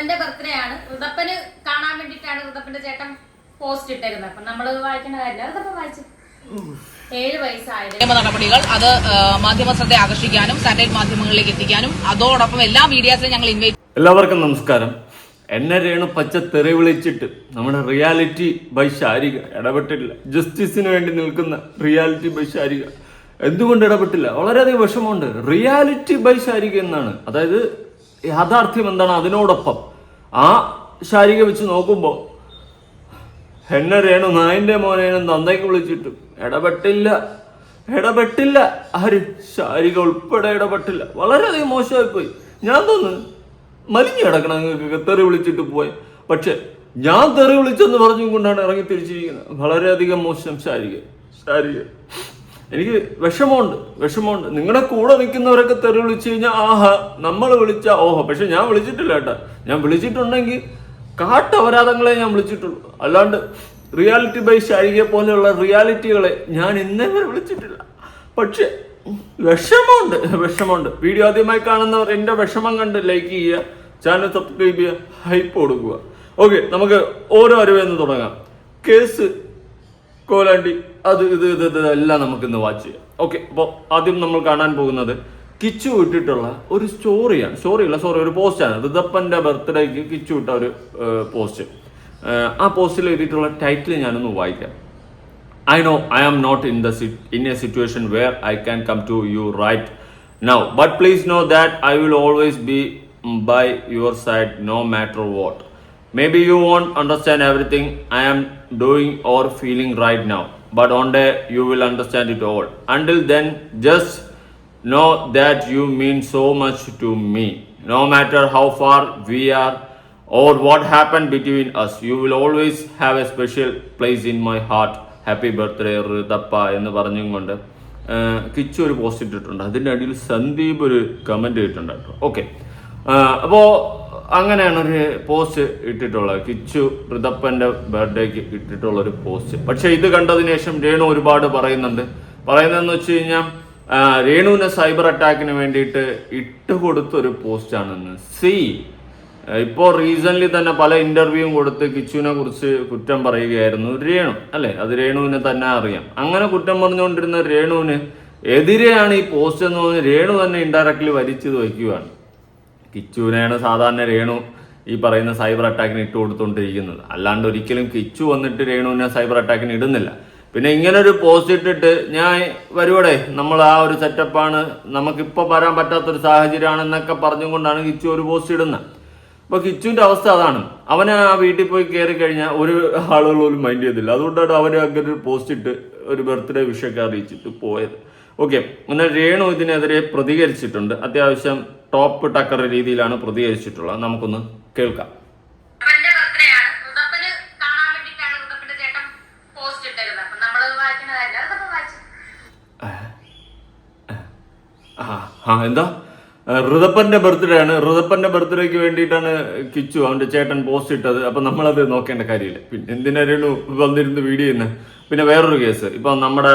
ഋതപ്പന്റെ birthday ആണ്. ഋതപ്പന് കാണാൻ വേണ്ടിട്ടാണ് ഋതപ്പന്റെ ചേട്ടൻ പോസ്റ്റ് ഇട്ടിരുന്നത്. അപ്പൊ നമ്മള് വായിക്കേണ്ട കാര്യമില്ല. ഋതപ്പൻ വായിച്ചു. 7 വയസ്സായത് നടപടികൾ അത് മാധ്യമ ശ്രദ്ധ ആകർഷിക്കാനും സാറ്റലൈറ്റ് മാധ്യമങ്ങളിലേക്ക് എത്തിക്കാനും അതോടൊപ്പം എല്ലാ മീഡിയാസിലും ഞങ്ങൾ ഇൻവൈറ്റ്. എല്ലാവർക്കും നമസ്കാരം. എന്നെ രേണു പച്ച തെറി വിളിച്ചിട്ട് നമ്മുടെ റിയാലിറ്റി ബൈ ശാരിക ഇടപെട്ടില്ല. ജസ്റ്റിസിന് വേണ്ടി നിൽക്കുന്ന റിയാലിറ്റി ബൈ ശാരിക എന്തുകൊണ്ട് ഇടപെട്ടില്ല? വളരെയധികം വിഷമമുണ്ട്. റിയാലിറ്റി ബൈ ശാരിക എന്നാണ്, അതായത് യാഥാർത്ഥ്യം എന്താണ്, അതിനോടൊപ്പം ആ ശാരിക വെച്ച് നോക്കുമ്പോൾ എന്നെ രേണു നായിന്റെ മോനേനും തന്തയ്ക്ക് വിളിച്ചിട്ടും ഇടപെട്ടില്ല. ആര്? ശാരിക ഉൾപ്പെടെ ഇടപെട്ടില്ല. വളരെയധികം മോശമായി പോയി. ഞാൻ തോന്നുന്നു മലിഞ്ഞു കിടക്കണം നിങ്ങൾക്ക് തെറി വിളിച്ചിട്ട് പോയി. പക്ഷെ ഞാൻ തെറി വിളിച്ചെന്ന് പറഞ്ഞും കൊണ്ടാണ് ഇറങ്ങി തിരിച്ചിരിക്കുന്നത്. വളരെയധികം മോശം ശാരിക. എനിക്ക് വിഷമമുണ്ട്. നിങ്ങളുടെ കൂടെ നിൽക്കുന്നവരൊക്കെ തെറി വിളിച്ചു കഴിഞ്ഞാൽ ആഹാ നമ്മൾ വിളിച്ച ഓഹോ. പക്ഷെ ഞാൻ വിളിച്ചിട്ടില്ല കേട്ടാ. ഞാൻ വിളിച്ചിട്ടുണ്ടെങ്കിൽ കാട്ടപരാധങ്ങളെ ഞാൻ വിളിച്ചിട്ടുള്ളൂ. അല്ലാണ്ട് റിയാലിറ്റി ബൈ ശാരികയെ പോലെയുള്ള റിയാലിറ്റികളെ ഞാൻ ഇന്നേ വരെ വിളിച്ചിട്ടില്ല. പക്ഷെ വിഷമമുണ്ട്. വീഡിയോ ആദ്യമായി കാണുന്നവർ എന്റെ വിഷമം കണ്ട് ലൈക്ക് ചെയ്യുക, ചാനൽ സബ്സ്ക്രൈബ് ചെയ്യുക, ഹൈപ്പ് കൊടുക്കുക. ഓക്കെ, നമുക്ക് ഓരോ അറിവെന്ന് തുടങ്ങാം. കേസ് കോലാണ്ടി അത് ഇത് എല്ലാം നമുക്ക് ഇന്ന് വാച്ച് ചെയ്യാം. ഓക്കെ, അപ്പോൾ ആദ്യം നമ്മൾ കാണാൻ പോകുന്നത് കിച്ചു ഇട്ടിട്ടുള്ള ഒരു ഒരു പോസ്റ്റാണ്. ഋതപ്പന്റെ ബർത്ത്ഡേക്ക് കിച്ചു ഇട്ട ഒരു പോസ്റ്റ്. ആ പോസ്റ്റിൽ എഴുതിയിട്ടുള്ള ടൈറ്റിൽ ഞാനൊന്ന് വായിക്കാം. I know I am not in a situation where I can come to you right now, but please know that I will always be by your side no matter what. Maybe you won't understand everything I am doing or feeling right now, but one day you will understand it all. Until then, just know that you mean so much to me. No matter how far we are or what happened between us, you will always have a special place in my heart. Happy birthday Rithappa എന്ന് പറഞ്ഞും കൊണ്ട് കിച്ചു ഒരു post ഇട്ടിട്ടുണ്ട്. അതിൻ്റെ അടിയിൽ സന്ദീപ് ഒരു comment ഇട്ടിട്ടുണ്ട് കേട്ടോ. ഓക്കെ, അപ്പോൾ അങ്ങനെയാണ് ഒരു പോസ്റ്റ് ഇട്ടിട്ടുള്ളത്. കിച്ചു ഋതപ്പൻ്റെ ബർത്ത്ഡേക്ക് ഇട്ടിട്ടുള്ള ഒരു പോസ്റ്റ്. പക്ഷേ ഇത് കണ്ടതിന് ശേഷം രേണു ഒരുപാട് പറയുന്നതെന്ന് വെച്ച് കഴിഞ്ഞാൽ രേണുവിനെ സൈബർ അറ്റാക്കിന് വേണ്ടിയിട്ട് ഇട്ടുകൊടുത്തൊരു പോസ്റ്റാണെന്ന്. ഇപ്പോൾ റീസെന്റ് തന്നെ പല ഇന്റർവ്യൂവും കൊടുത്ത് കിച്ചുവിനെ കുറിച്ച് കുറ്റം പറയുകയായിരുന്നു രേണു, അല്ലെ? അത് രേണുവിനെ തന്നെ അറിയാം. അങ്ങനെ കുറ്റം പറഞ്ഞുകൊണ്ടിരുന്ന രേണുവിന് എതിരെയാണ് ഈ പോസ്റ്റ് എന്ന് പറഞ്ഞ് രേണു തന്നെ ഇൻഡയറക്ട്ലി വലിച്ചത് വയ്ക്കുകയാണ്. കിച്ചുവിനെയാണ് സാധാരണ രേണു ഈ പറയുന്ന സൈബർ അറ്റാക്കിന് ഇട്ട് കൊടുത്തുകൊണ്ടിരിക്കുന്നത്. അല്ലാണ്ട് ഒരിക്കലും കിച്ചു വന്നിട്ട് രേണുവിനെ സൈബർ അറ്റാക്കിന് ഇടുന്നില്ല. പിന്നെ ഇങ്ങനെ ഒരു പോസ്റ്റ് ഇട്ടിട്ട് ഞാൻ വരുവടെ, നമ്മൾ ആ ഒരു സെറ്റപ്പാണ്, നമുക്കിപ്പോൾ വരാൻ പറ്റാത്തൊരു സാഹചര്യമാണെന്നൊക്കെ പറഞ്ഞുകൊണ്ടാണ് കിച്ചു ഒരു പോസ്റ്റ് ഇടുന്നത്. അപ്പൊ കിച്ചുവിന്റെ അവസ്ഥ അതാണ്. അവന് ആ വീട്ടിൽ പോയി കയറി കഴിഞ്ഞാൽ ഒരു ആളുകൾ പോലും മൈൻഡ് ചെയ്തില്ല. അതുകൊണ്ടാണ് അവന് അങ്ങനെ ഒരു പോസ്റ്റ് ഇട്ട് ഒരു ബർത്ത്ഡേ വിഷയൊക്കെ അറിയിച്ചിട്ട് പോയത്. ഓക്കെ, എന്നാൽ രേണു ഇതിനെതിരെ പ്രതികരിച്ചിട്ടുണ്ട്. അത്യാവശ്യം ടോപ്പ് ടക്കർ രീതിയിലാണ് പ്രതികരിച്ചിട്ടുള്ളത്. നമുക്കൊന്ന് കേൾക്കാം. എന്താ ഋതപ്പന്റെ ബർത്ത്ഡേ ആണ്. ഋതപ്പന്റെ ബർത്ത്ഡേക്ക് വേണ്ടിയിട്ടാണ് കിച്ചു അവന്റെ ചേട്ടൻ പോസ്റ്റ് ഇട്ടത്. അപ്പൊ നമ്മളത് നോക്കേണ്ട കാര്യമില്ല. പിന്നെ എന്തിനായിരുന്നു വന്നിരുന്ന് വീഡിയോ ചെയ്യുന്നത്? പിന്നെ വേറൊരു കേസ്, ഇപ്പൊ നമ്മുടെ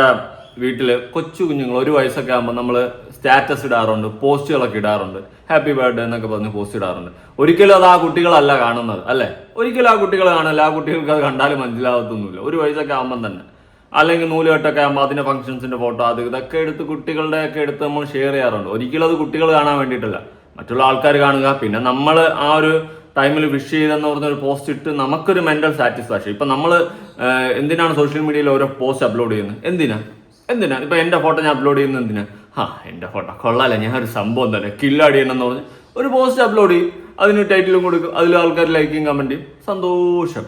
വീട്ടില് കൊച്ചു കുഞ്ഞുങ്ങൾ 1 വയസ്സൊക്കെ ആകുമ്പോൾ നമ്മൾ സ്റ്റാറ്റസ് ഇടാറുണ്ട്, പോസ്റ്റുകളൊക്കെ ഇടാറുണ്ട്, ഹാപ്പി ബർത്ത്ഡേ എന്നൊക്കെ പറഞ്ഞ് പോസ്റ്റ് ഇടാറുണ്ട്. ഒരിക്കലും അത് ആ കുട്ടികളല്ല കാണുന്നത്, അല്ലെ? ഒരിക്കലും ആ കുട്ടികൾ കാണില്ല. ആ കുട്ടികൾക്ക് അത് കണ്ടാലും മനസ്സിലാകത്തൊന്നുമില്ല. 1 വയസ്സൊക്കെ ആകുമ്പം തന്നെ, അല്ലെങ്കിൽ നൂലുകെട്ടൊക്കെ ആകുമ്പോൾ അതിന്റെ ഫംഗ്ഷൻസിന്റെ ഫോട്ടോ അത് ഇതൊക്കെ എടുത്ത് കുട്ടികളുടെ ഒക്കെ എടുത്ത് നമ്മൾ ഷെയർ ചെയ്യാറുണ്ട്. ഒരിക്കലും അത് കുട്ടികൾ കാണാൻ വേണ്ടിയിട്ടല്ല, മറ്റുള്ള ആൾക്കാർ കാണുക. പിന്നെ നമ്മൾ ആ ഒരു ടൈമിൽ വിഷ് ചെയ്തെന്ന് പറഞ്ഞൊരു പോസ്റ്റ് ഇട്ട് നമുക്കൊരു മെന്റൽ സാറ്റിസ്ഫാക്ഷൻ. ഇപ്പൊ നമ്മൾ എന്തിനാണ് സോഷ്യൽ മീഡിയയിൽ ഓരോ പോസ്റ്റ് അപ്ലോഡ് ചെയ്യുന്നത്? എന്തിനാ ഇപ്പൊ എന്റെ ഫോട്ടോ ഞാൻ അപ്ലോഡ് ചെയ്യുന്നത് എന്തിനാ? എന്റെ ഫോട്ടോ കൊള്ളാല, ഞാൻ ഒരു സംഭവം തന്നെ കില്ലാടിയെന്ന് പറഞ്ഞ് ഒരു പോസ്റ്റ് അപ്ലോഡ് ചെയ്യും, അതിന് ടൈറ്റിലും കൊടുക്കും, അതിൽ ആൾക്കാർ ലൈക്കും കമന്റ് ചെയ്യും, സന്തോഷം.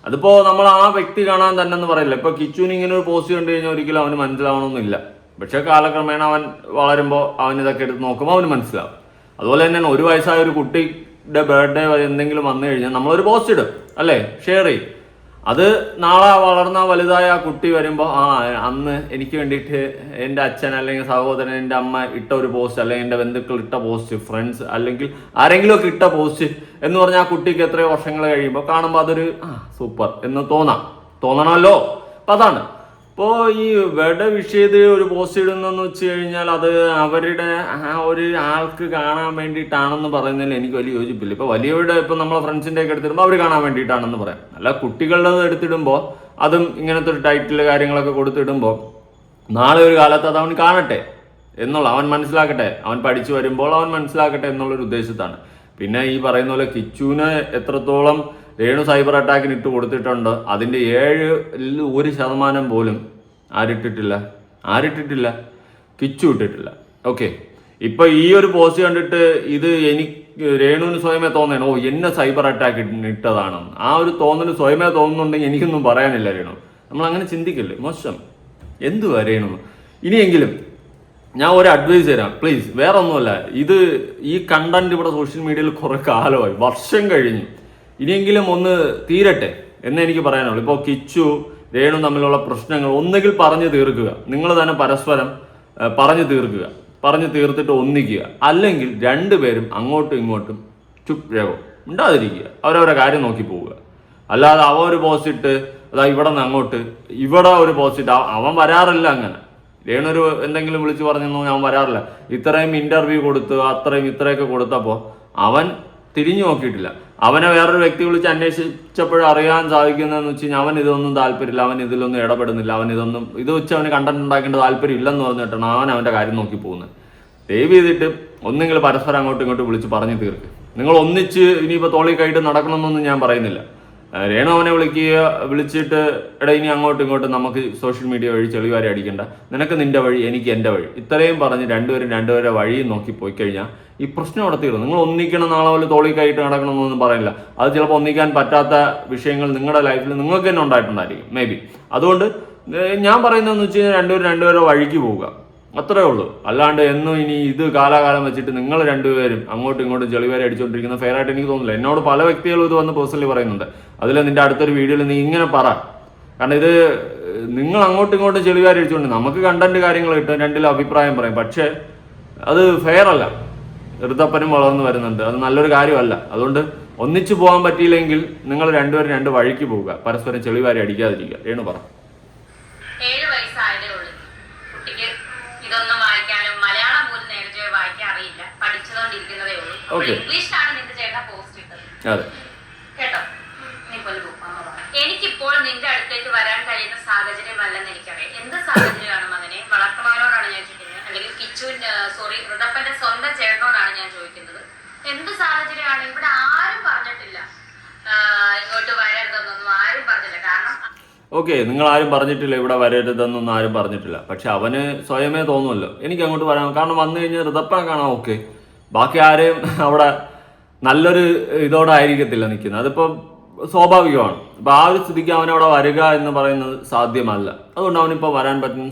അതിപ്പോ നമ്മൾ ആ വ്യക്തി കാണാൻ തന്നെ എന്ന് പറയില്ല. ഇപ്പൊ കിച്ചുവിന് ഇങ്ങനെ ഒരു പോസ്റ്റ് കണ്ടു കഴിഞ്ഞാൽ ഒരിക്കലും അവന് മനസ്സിലാവണമെന്നില്ല. പക്ഷെ കാലക്രമേണ അവൻ വളരുമ്പോൾ അവൻ ഇതൊക്കെ എടുത്ത് നോക്കുമ്പോൾ അവന് മനസ്സിലാവും. അതുപോലെ തന്നെയാണ് 1 വയസ്സായ ഒരു കുട്ടിയുടെ ബർത്ത്ഡേ എന്തെങ്കിലും വന്നു കഴിഞ്ഞാൽ നമ്മളൊരു പോസ്റ്റ് ഇടും, അല്ലേ? ഷെയർ ചെയ്യും. അത് നാളെ വളർന്ന വലുതായ ആ കുട്ടി വരുമ്പോൾ അന്ന് എനിക്ക് വേണ്ടിയിട്ട് എൻ്റെ അച്ഛൻ അല്ലെങ്കിൽ സഹോദരൻ, എൻ്റെ അമ്മ ഇട്ട ഒരു പോസ്റ്റ്, അല്ലെങ്കിൽ എൻ്റെ ബന്ധുക്കൾ ഇട്ട പോസ്റ്റ്, ഫ്രണ്ട്സ് അല്ലെങ്കിൽ ആരെങ്കിലും ഒക്കെ ഇട്ട പോസ്റ്റ് എന്ന് പറഞ്ഞാൽ ആ കുട്ടിക്ക് എത്രയോ വർഷങ്ങൾ കഴിയുമ്പോൾ കാണുമ്പോൾ അതൊരു സൂപ്പർ എന്ന് തോന്നണമല്ലോ. അപ്പൊ അതാണ് ഇപ്പോൾ ഈ വെട വിഷയത്തിൽ ഒരു പോസ്റ്റ് ഇടുന്നെന്ന് വെച്ച് കഴിഞ്ഞാൽ അത് അവരുടെ ആ ഒരു ആൾക്ക് കാണാൻ വേണ്ടിയിട്ടാണെന്ന് പറയുന്നതിൽ എനിക്ക് വലിയ യോജിപ്പില്ല. ഇപ്പോൾ വലിയവരുടെ ഇപ്പോൾ നമ്മളെ ഫ്രണ്ട്സിൻ്റെ ഒക്കെ എടുത്തിടുമ്പോൾ അവർ കാണാൻ വേണ്ടിയിട്ടാണെന്ന് പറയാം. അല്ല കുട്ടികളുടെ എടുത്തിടുമ്പോൾ അതും ഇങ്ങനത്തെ ഒരു ടൈറ്റിൽ കാര്യങ്ങളൊക്കെ കൊടുത്തിടുമ്പോൾ നാളെ ഒരു കാലത്ത് അത് അവൻ കാണട്ടെ എന്നുള്ള, അവൻ മനസ്സിലാക്കട്ടെ, അവൻ പഠിച്ചു വരുമ്പോൾ അവൻ മനസ്സിലാക്കട്ടെ എന്നുള്ളൊരു ഉദ്ദേശത്താണ്. പിന്നെ ഈ പറയുന്ന പോലെ കിച്ചുവിന് എത്രത്തോളം രേണു സൈബർ അറ്റാക്കിന് ഇട്ട് കൊടുത്തിട്ടുണ്ട്, അതിൻ്റെ 1% പോലും ആരിട്ടിട്ടില്ല, കിച്ചു ഇട്ടിട്ടില്ല. ഓക്കെ, ഇപ്പൊ ഈ ഒരു പോസ്റ്റ് കണ്ടിട്ട് ഇത് എനിക്ക് രേണുവിന് സ്വയമേ തോന്നണം, ഓ എന്നെ സൈബർ അറ്റാക്ക് ഇട്ടതാണെന്ന്. ആ ഒരു തോന്നൽ സ്വയമേ തോന്നുന്നുണ്ടെങ്കിൽ എനിക്കൊന്നും പറയാനില്ല രേണു. നമ്മൾ അങ്ങനെ ചിന്തിക്കില്ലേ, മോശം എന്തുവാ രേണു. ഇനിയെങ്കിലും ഞാൻ ഒരു അഡ്വൈസ് തരാം പ്ലീസ്, വേറെ ഒന്നുമല്ല. ഈ കണ്ടന്റ് ഇവിടെ സോഷ്യൽ മീഡിയയിൽ കുറെ കാലമായി, വർഷം കഴിഞ്ഞു. ഇനിയെങ്കിലും ഒന്ന് തീരട്ടെ എന്ന് എനിക്ക് പറയാനുള്ളൂ. ഇപ്പോൾ കിച്ചു രേണു തമ്മിലുള്ള പ്രശ്നങ്ങൾ ഒന്നുകിൽ പറഞ്ഞു തീർക്കുക, നിങ്ങൾ തന്നെ പരസ്പരം പറഞ്ഞു തീർത്തിട്ട് ഒന്നിക്കുക. അല്ലെങ്കിൽ രണ്ടുപേരും അങ്ങോട്ടും ഇങ്ങോട്ടും ഉണ്ടാതിരിക്കുക, അവരവരെ കാര്യം നോക്കി പോവുക. അല്ലാതെ അവൻ ഒരു പോസ്റ്റ് ഇട്ട് അതാ ഇവിടെ നിന്ന് അങ്ങോട്ട്, ഇവിടെ ഒരു പോസ്റ്റ് ഇട്ട് അവൻ വരാറില്ല. അങ്ങനെ രേണൊരു എന്തെങ്കിലും വിളിച്ചു പറഞ്ഞെന്നോ ഞാൻ വരാറില്ല. ഇത്രയും ഇന്റർവ്യൂ കൊടുത്ത് ഇത്രയൊക്കെ കൊടുത്തപ്പോൾ അവൻ തിരിഞ്ഞു നോക്കിയിട്ടില്ല. അവനെ വേറൊരു വ്യക്തി വിളിച്ച് അന്വേഷിച്ചപ്പോഴും അറിയാൻ സാധിക്കുന്നതെന്ന് വെച്ച് കഴിഞ്ഞാൽ അവൻ ഇതൊന്നും താല്പര്യമില്ല, അവൻ ഇതിലൊന്നും ഇടപെടുന്നില്ല, ഇത് വെച്ച് അവന് കണ്ടന്റ് ഉണ്ടാക്കേണ്ട താല്പര്യം ഇല്ലെന്ന് പറഞ്ഞിട്ടാണ് അവൻ്റെ കാര്യം നോക്കി പോകുന്നത്. ദയവ് ചെയ്തിട്ട് ഒന്നെങ്കിൽ പരസ്പരം അങ്ങോട്ടും ഇങ്ങോട്ടും വിളിച്ച് പറഞ്ഞു തീർക്ക്. നിങ്ങൾ ഒന്നിച്ച് ഇനിയിപ്പോൾ തോളിക്കായിട്ട് നടക്കണമെന്നൊന്നും ഞാൻ പറയുന്നില്ല. രേണു അവനെ വിളിച്ചിട്ട് എടാ ഇനി അങ്ങോട്ടും ഇങ്ങോട്ടും നമുക്ക് സോഷ്യൽ മീഡിയ വഴി ചെളിവാരി അടിക്കണ്ട, നിനക്ക് നിന്റെ വഴി എനിക്ക് എൻ്റെ വഴി, ഇത്രയും പറഞ്ഞ് രണ്ടുപേരെ വഴിയും നോക്കി പോയി കഴിഞ്ഞാൽ ഈ പ്രശ്നം അവിടെ തീർന്നു. നിങ്ങൾ ഒന്നിക്കണം, നാളെ പോലെ തോളിക്കായിട്ട് നടക്കണമെന്നൊന്നും പറയില്ല. അത് ചിലപ്പോൾ ഒന്നിക്കാൻ പറ്റാത്ത വിഷയങ്ങൾ നിങ്ങളുടെ ലൈഫിൽ നിങ്ങൾക്ക് തന്നെ ഉണ്ടായിട്ടുണ്ടായിരിക്കും മേ ബി. അതുകൊണ്ട് ഞാൻ പറയുന്നതെന്ന് വെച്ച് കഴിഞ്ഞാൽ രണ്ടുപേരെ വഴിക്ക് പോവുക, അത്രേ ഉള്ളൂ. അല്ലാണ്ട് എന്നും ഇനി ഇത് കാലാകാലം വെച്ചിട്ട് നിങ്ങൾ രണ്ടുപേരും അങ്ങോട്ടും ഇങ്ങോട്ടും ചെളിവാരി അടിച്ചുകൊണ്ടിരിക്കുന്ന ഫെയർ ആയിട്ട് എനിക്ക് തോന്നുന്നില്ല. എന്നോട് പല വ്യക്തികളും ഇത് വന്ന് പേഴ്സണലി പറയുന്നുണ്ട്. അതിൽ നിന്റെ അടുത്തൊരു വീഡിയോയിൽ നീ ഇങ്ങനെ പറ, കാരണം ഇത് നിങ്ങൾ അങ്ങോട്ടും ഇങ്ങോട്ടും ചെളിവാരി അടിച്ചുകൊണ്ട് നമുക്ക് കണ്ടന്റ് കാര്യങ്ങൾ കിട്ടും, രണ്ടിലും അഭിപ്രായം പറയും. പക്ഷേ അത് ഫെയർ അല്ല. ഋതപ്പനും വളർന്നു വരുന്നുണ്ട്, അത് നല്ലൊരു കാര്യമല്ല. അതുകൊണ്ട് ഒന്നിച്ചു പോകാൻ പറ്റിയില്ലെങ്കിൽ നിങ്ങൾ രണ്ടുപേരും രണ്ട് വഴിക്ക് പോവുക, പരസ്പരം ചെളിവാരി അടിക്കാതിരിക്കുക. രേണു പറ. 7 വയസ്സായതേ ഉള്ളൂ കുട്ടിക്ക്. ഇതൊന്നും വായിക്കാനും മലയാളം പോലും നേരത്തെ വായിക്കാൻ അറിയില്ല, പഠിച്ചുകൊണ്ടിരിക്കുന്നതേ ഉള്ളൂ. ഇംഗ്ലീഷിലാണ് നിന്റെ ചേട്ടൻ പോസ്റ്റ് ഇട്ടത്. അതെ കേട്ടോ, എനിക്കിപ്പോൾ നിന്റെ അടുത്തേക്ക് വരാൻ കഴിയുന്ന സാഹചര്യമല്ലെന്ന് എനിക്കറിയാം. എന്ത് സാഹചര്യമാണ് മകനെ? വളർത്തുമകനോടാണ് ഞാൻ ചോദിക്കുന്നത്, അല്ലെങ്കിൽ ഋതപ്പന്റെ സ്വന്തം ചേട്ടനോടാണ് ഞാൻ ചോദിക്കുന്നത്. എന്ത് സാഹചര്യമാണ്? ഇവിടെ ആരും പറഞ്ഞിട്ടില്ല ഇങ്ങോട്ട് വരരുതെന്നൊന്നും ആരും പറഞ്ഞില്ല. കാരണം ഓക്കെ, നിങ്ങൾ ആരും പറഞ്ഞിട്ടില്ല ഇവിടെ വരരുതെന്നൊന്നും ആരും പറഞ്ഞിട്ടില്ല. പക്ഷെ അവന് സ്വയമേ തോന്നുമല്ലോ എനിക്ക് അങ്ങോട്ട് വരാം. കാരണം വന്നു കഴിഞ്ഞാൽ ഋതപ്പനെ കാണാം, ഓക്കെ. ബാക്കി ആരെയും അവിടെ നല്ലൊരു ഇതോടെ ആയിരിക്കത്തില്ല നിൽക്കുന്നത്, അതിപ്പോൾ സ്വാഭാവികമാണ്. അപ്പോൾ ആ ഒരു സ്ഥിതിക്ക് അവനവിടെ വരിക എന്ന് പറയുന്നത് സാധ്യമല്ല. അതുകൊണ്ട് അവനിപ്പോൾ വരാൻ പറ്റുന്ന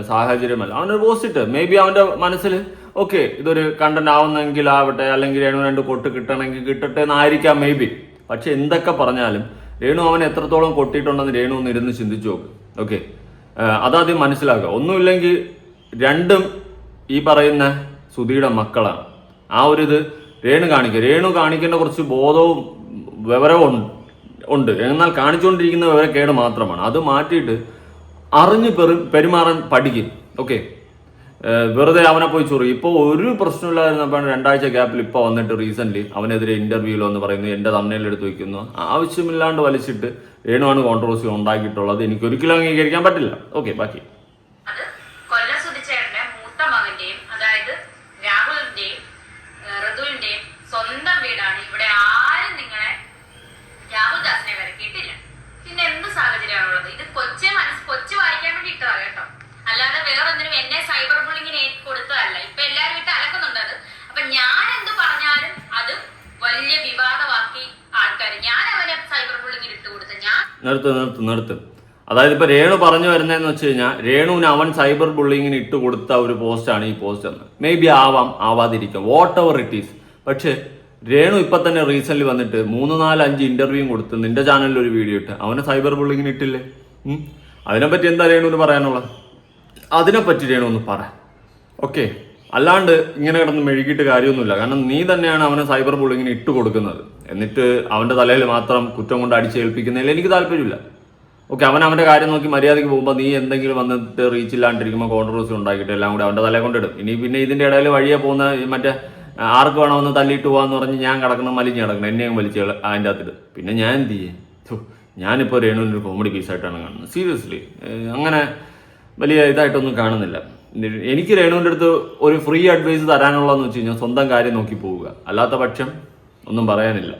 സാഹചര്യമല്ല. അവനൊരു പോസ്റ്റ് മേ ബി അവൻ്റെ മനസ്സിൽ ഓക്കെ ഇതൊരു കണ്ടന്റ് ആവുന്നെങ്കിൽ ആവട്ടെ, അല്ലെങ്കിൽ രേണു 2 കൊട്ട് കിട്ടണമെങ്കിൽ കിട്ടട്ടെ എന്നായിരിക്കാം മേ ബി. പക്ഷെ എന്തൊക്കെ പറഞ്ഞാലും രേണു അവൻ എത്രത്തോളം കൊട്ടിയിട്ടുണ്ടെന്ന് രേണു ഒന്ന് ഇരുന്ന് ചിന്തിച്ചു നോക്ക്. ഓക്കെ, അതാദ്യം മനസ്സിലാക്കുക. ഒന്നുമില്ലെങ്കിൽ രണ്ടും ഈ പറയുന്ന സുധിയുടെ മക്കളാണ്. ആ ഒരു ഇത് രേണു കാണിക്കേണ്ട കുറച്ച് ബോധവും വിവരവും ഉണ്ട്. എന്നാൽ കാണിച്ചുകൊണ്ടിരിക്കുന്ന വിവരക്കേട് മാത്രമാണ്. അത് മാറ്റിയിട്ട് അറിഞ്ഞ് പെരുമാറാൻ പഠിക്കും. ഓക്കെ, വെറുതെ അവനെ പോയി ചൊറി. ഇപ്പോൾ ഒരു പ്രശ്നമില്ലായിരുന്നപ്പോൾ 2 ആഴ്ച ഗ്യാപ്പിൽ ഇപ്പോൾ വന്നിട്ട് റീസെന്റ് അവനെതിരെ ഇന്റർവ്യൂവിൽ വന്ന് പറയുന്നു, എൻ്റെ തമ്മനയിൽ എടുത്ത് വയ്ക്കുന്നു. ആവശ്യമില്ലാണ്ട് വലിച്ചിട്ട് രേണുവാണ് കോൺട്രവേഴ്സി ഉണ്ടാക്കിയിട്ടുള്ളത്. എനിക്ക് ഒരിക്കലും അംഗീകരിക്കാൻ പറ്റില്ല. ഓക്കെ, ബാക്കി സ്വന്തം വീടാണ്. ഇവിടെ ആരും നിങ്ങളെ രാഹുൽ ദാസിനെ വരക്കിയിട്ടില്ല. പിന്നെ എന്ത് സാഹചര്യമാണുള്ളത്? ഇത് കൊച്ചു വായിക്കാൻ വേണ്ടി ഇട്ടതാ കേട്ടോ, അല്ലാതെ വേറൊന്നിനും എന്നെ സൈബർ ബുള്ളിങ്ങിന് കൊടുത്തതല്ല. ഇപ്പൊ എല്ലാരും ഇട്ട് അലക്കുന്നുണ്ട് അത്. അപ്പൊ ഞാൻ എന്ത് പറഞ്ഞാലും അത് വലിയ വിവാദമാക്കി ആൾക്കാർ. ഞാൻ അവനെ സൈബർ ബുള്ളിങ്ങിന് ഇട്ട് കൊടുത്ത ഞാൻ നിർത്ത്. അതായത് ഇപ്പൊ രേണു പറഞ്ഞു വരുന്നതെന്ന് വെച്ച് കഴിഞ്ഞാൽ രേണുവിന് അവൻ സൈബർ ബുള്ളിങ്ങിന് ഇട്ട് കൊടുത്ത ഒരു പോസ്റ്റാണ് ഈ പോസ്റ്റ് എന്ന്. മേ ബി ആവാം, ആവാതിരിക്കാം, വാട്ട് എവർ ഇറ്റ് ഈസ്. പക്ഷെ രേണു ഇപ്പൊ തന്നെ റീസെന്റ് വന്നിട്ട് 3-4-5 ഇന്റർവ്യൂ കൊടുത്ത് നിന്റെ ചാനലിൽ ഒരു വീഡിയോ ഇട്ട് അവനെ സൈബർ ബുള്ളിങ്ങിന് ഇട്ടില്ലേ? അതിനെപ്പറ്റി എന്താ രേണുവിന് പറയാനുള്ളത്? അതിനെപ്പറ്റി രേണു ഒന്ന് പറ. ഓക്കെ, അല്ലാണ്ട് ഇങ്ങനെ കിടന്ന് മെഴുകിയിട്ട് കാര്യമൊന്നുമില്ല. കാരണം നീ തന്നെയാണ് അവനെ സൈബർ ബുള്ളിങ്ങിന് ഇട്ട് കൊടുക്കുന്നത്. എന്നിട്ട് അവന്റെ തലയിൽ മാത്രം കുറ്റം കൊണ്ട് അടിച്ചേൽപ്പിക്കുന്നതിൽ എനിക്ക് താല്പര്യമില്ല. ഓക്കെ, അവൻ അവൻ്റെ കാര്യം നോക്കി മര്യാദയ്ക്ക് പോകുമ്പോൾ നീ എന്തെങ്കിലും വന്നിട്ട് റീച്ച് ഇല്ലാണ്ടിരിക്കുമ്പോൾ കോൺട്രവേഴ്സി ഉണ്ടാക്കിയിട്ട് എല്ലാം കൂടി അവൻ്റെ തലയെ കൊണ്ടിടും. ഇനി പിന്നെ ഇതിൻ്റെ ഇടയിൽ വഴിയെ പോകുന്ന മറ്റേ ആർക്ക് വേണമെന്ന് തല്ലിയിട്ട് പോകാന്ന് പറഞ്ഞ് ഞാൻ കിടക്കണം, മലിഞ്ഞ് കിടക്കണം, എന്നെയും വലിച്ച് അതിൻ്റെ അകത്തിട്ട് പിന്നെ ഞാൻ എന്ത് ചെയ്യും? ഞാനിപ്പോൾ രേണുവിൻ്റെ ഒരു കോമഡി പീസായിട്ടാണ് കാണുന്നത്. സീരിയസ്ലി അങ്ങനെ വലിയ ഇതായിട്ടൊന്നും കാണുന്നില്ല. എനിക്ക് രേണുവിൻ്റെ അടുത്ത് ഒരു ഫ്രീ അഡ്വൈസ് തരാനുള്ളതെന്ന് വെച്ച് കഴിഞ്ഞാൽ സ്വന്തം കാര്യം നോക്കി പോവുക, അല്ലാത്ത പക്ഷം ഒന്നും പറയാനില്ല.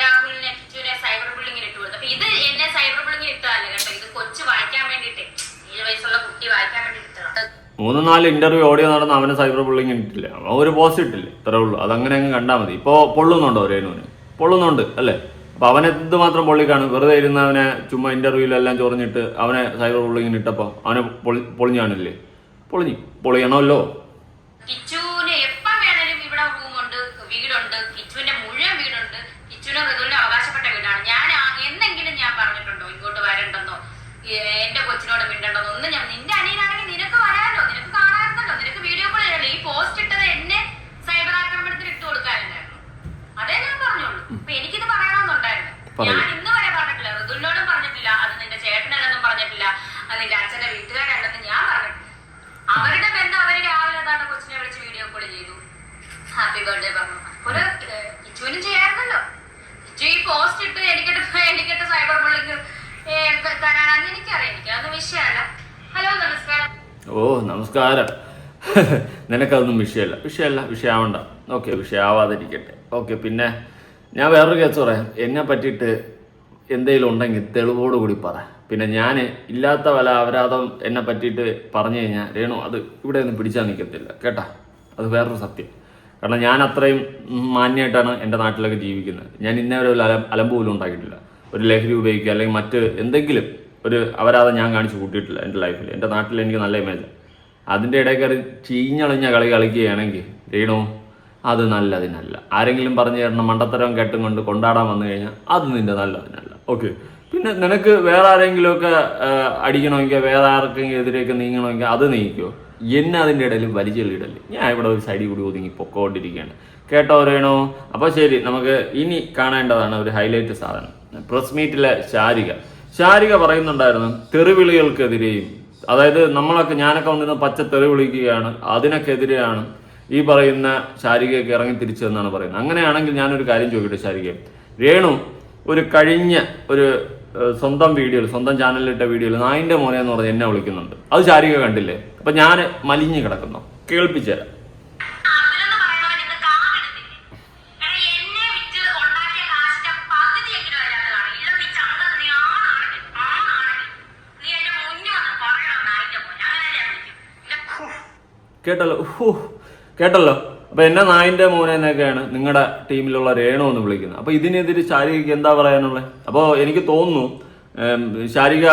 രാഹുലിനെ സൈബർ ബുള്ളിങ്ങിന് ഇട്ട് കൊടുത്തു. അപ്പൊ ഇത് എന്നെ സൈബർ ബുള്ളിങ്ങിന് ഇട്ടതല്ല കേട്ടോ, ഇത് കൊച്ചു വായിക്കാൻ വേണ്ടിട്ട്, 7 വയസ്സുള്ള കുട്ടി വായിക്കാൻ വേണ്ടി ഇട്ടതാണ്. 3-4 ഇന്റർവ്യൂ ഓഡിയോ നടന്ന് അവനെ സൈബർ ബുള്ളിങ് ഇട്ടില്ല, അവൻ ഒരു പോസ്റ്റ് ഇട്ടില്ല, ഇത്രേ ഉള്ളൂ. അതങ്ങനെ അങ്ങ് കണ്ടാൽ മതി. ഇപ്പോൾ പൊള്ളുന്നുണ്ടോ രേണുവിന്? പൊള്ളുന്നുണ്ട് അല്ലേ? അപ്പൊ അവനെ ഇത് മാത്രം പൊള്ളിക്കാണ്, വെറുതെ ഇരുന്ന് അവനെ ചുമ്മാ ഇന്റർവ്യൂവിലെല്ലാം ചൊറിഞ്ഞിട്ട് അവനെ സൈബർ ബുള്ളിങ്ങിന് ഇട്ടപ്പോൾ അവനെ പൊളിഞ്ഞാണില്ലേ? പൊളിയണമല്ലോ. കിച്ചുവിന് എപ്പം വേണേലും ഇവിടെ റൂമുണ്ട്, വീടുണ്ട്, കിച്ചുവിന്റെ മുഴുവൻ വീടുണ്ട്, കിച്ചുവിന് ഋതുവിന്റെ അവകാശപ്പെട്ട വീടാണ്. ഞാൻ എന്തെങ്കിലും ഞാൻ പറഞ്ഞിട്ടുണ്ടോ ഇങ്ങോട്ട് വരണ്ടെന്നോ എന്റെ കൊച്ചിനോട് മിണ്ടണ്ടെന്നോ ഒന്നും? ഞാൻ നിന്റെ അനിയനാണെങ്കിൽ നിനക്ക് വരാമല്ലോ, നിനക്ക് കാണാറുണ്ടല്ലോ, നിനക്ക് വീഡിയോ കോൾ ചെയ്യണല്ലോ. ഈ പോസ്റ്റ് ഇട്ടത് എന്നെ സൈബർ ആക്രമണത്തിന് ഇട്ട് കൊടുക്കാനുണ്ടായിരുന്നു, അതേ ഞാൻ പറഞ്ഞോളൂ. അപ്പൊ എനിക്കിത് പറയണമെന്നുണ്ടായിരുന്നു. ഞാൻ ഇന്ന് വരെ പറഞ്ഞിട്ടില്ല, ഋതുവിനോടും പറഞ്ഞിട്ടില്ല, അത് നിന്റെ ചേട്ടനല്ലെന്നും പറഞ്ഞില്ല, അത് നിന്റെ അച്ഛന്റെ വീട്ടുകാരല്ലെന്ന് ഞാൻ പറഞ്ഞിട്ടില്ല. അവരുടെ ബന്ധം അവര് രാവിലെ എന്താണ് കൊച്ചിനെ വിളിച്ച് വീഡിയോ കോൾ ചെയ്തു, ഹാപ്പി ബർത്ത്ഡേ പറഞ്ഞു. ഒരു കിച്ചുവിനും ചെയ്യാറുണ്ടല്ലോ. കിച്ചു ഈ പോസ്റ്റ് ഇട്ട് എനിക്കിട്ട് സൈബർ ബുള്ളിങ് തരാനാന്ന് എനിക്കറിയാം, എനിക്കതൊന്നും വിഷയമല്ല. ഹലോ നമസ്കാരം. ഓ നമസ്കാരം. നിനക്കതൊന്നും വിഷയമാവണ്ട. ഓക്കെ, വിഷയമാവാതിരിക്കട്ടെ. ഓക്കെ, പിന്നെ ഞാൻ വേറൊരു കേസ് പറയാം. എന്നെ പറ്റിയിട്ട് എന്തെങ്കിലും ഉണ്ടെങ്കിൽ തെളിവോടുകൂടി പറ. പിന്നെ ഞാൻ ഇല്ലാത്ത വല്ല അപരാധം എന്നെ പറ്റിയിട്ട് പറഞ്ഞു കഴിഞ്ഞാൽ രേണു അത് ഇവിടെ ഒന്നും പിടിച്ചാൽ നിൽക്കത്തില്ല കേട്ടാ, അത് വേറൊരു സത്യം. കാരണം ഞാൻ അത്രയും മാന്യമായിട്ടാണ് എൻ്റെ നാട്ടിലൊക്കെ ജീവിക്കുന്നത്. ഞാൻ ഇന്നേവരെ ഒരു അലമ്പ് പോലും ഉണ്ടാക്കിയിട്ടില്ല. ഒരു ലഹരി ഉപയോഗിക്കുക അല്ലെങ്കിൽ മറ്റ് എന്തെങ്കിലും ഒരു അപരാധം ഞാൻ കാണിച്ചു കൂട്ടിയിട്ടില്ല എൻ്റെ ലൈഫിൽ. എൻ്റെ നാട്ടിൽ എനിക്ക് നല്ല ഇമേജ്. അതിൻ്റെ ഇടയിൽ കയറി ചീഞ്ഞളിഞ്ഞ കളി കളിക്കുകയാണെങ്കിൽ രേണു അത് നല്ലതിനല്ല. ആരെങ്കിലും പറഞ്ഞു തരണം മണ്ടത്തരം കേട്ടും കൊണ്ട് കൊണ്ടാടാൻ വന്നു കഴിഞ്ഞാൽ അത് നിൻ്റെ നല്ലതിനല്ല. ഓക്കെ, പിന്നെ നിനക്ക് വേറെ ആരെങ്കിലുമൊക്കെ അടിക്കണമെങ്കിൽ വേറെ ആർക്കെങ്കിലും എതിരെയൊക്കെ നീങ്ങണമെങ്കിൽ അത് നീക്കിയോ. എന്നെ അതിൻ്റെ ഇടയിൽ വലിച്ചെള്ളിയിടല്ലേ. ഞാൻ ഇവിടെ ഒരു സൈഡിൽ കൂടി ഒതുങ്ങി പൊക്കോണ്ടിരിക്കുകയാണ് കേട്ടോ രേണു. അപ്പോൾ ശരി, നമുക്ക് ഇനി കാണേണ്ടതാണ് ഒരു ഹൈലൈറ്റ് സാധനം. പ്രസ് മീറ്റിലെ ശാരിക പറയുന്നുണ്ടായിരുന്നു തെറിവിളികൾക്കെതിരെയും, അതായത് ഞാനൊക്കെ വന്നിരുന്ന പച്ച തെറി വിളിക്കുകയാണ്, അതിനൊക്കെതിരെയാണ് ഈ പറയുന്ന ശാരികയൊക്കെ ഇറങ്ങി തിരിച്ചതെന്നാണ് പറയുന്നത്. അങ്ങനെയാണെങ്കിൽ ഞാനൊരു കാര്യം ചോദിക്കട്ടെ ശാരിക, രേണു ഒരു കഴിഞ്ഞ ഒരു സ്വന്തം ചാനലിലിട്ട വീഡിയോയിൽ നായിൻ്റെ മോനെ എന്ന് പറഞ്ഞ് എന്നെ വിളിക്കുന്നുണ്ട്. അത് ശാരിക കണ്ടില്ലേ? അപ്പൊ ഞാൻ മലിഞ്ഞു കിടക്കുന്നു, കേൾപ്പിച്ചുതരാം. കേട്ടല്ലോ. അപ്പൊ എന്നെ നായിൻ്റെ മോനെ എന്നൊക്കെയാണ് നിങ്ങളുടെ ടീമിലുള്ള രേണു എന്ന് വിളിക്കുന്നത്. അപ്പൊ ഇതിനെതിരെ ശാരികയ്ക്ക് എന്താ പറയാനുള്ളത്? അപ്പോൾ എനിക്ക് തോന്നുന്നു ശാരിക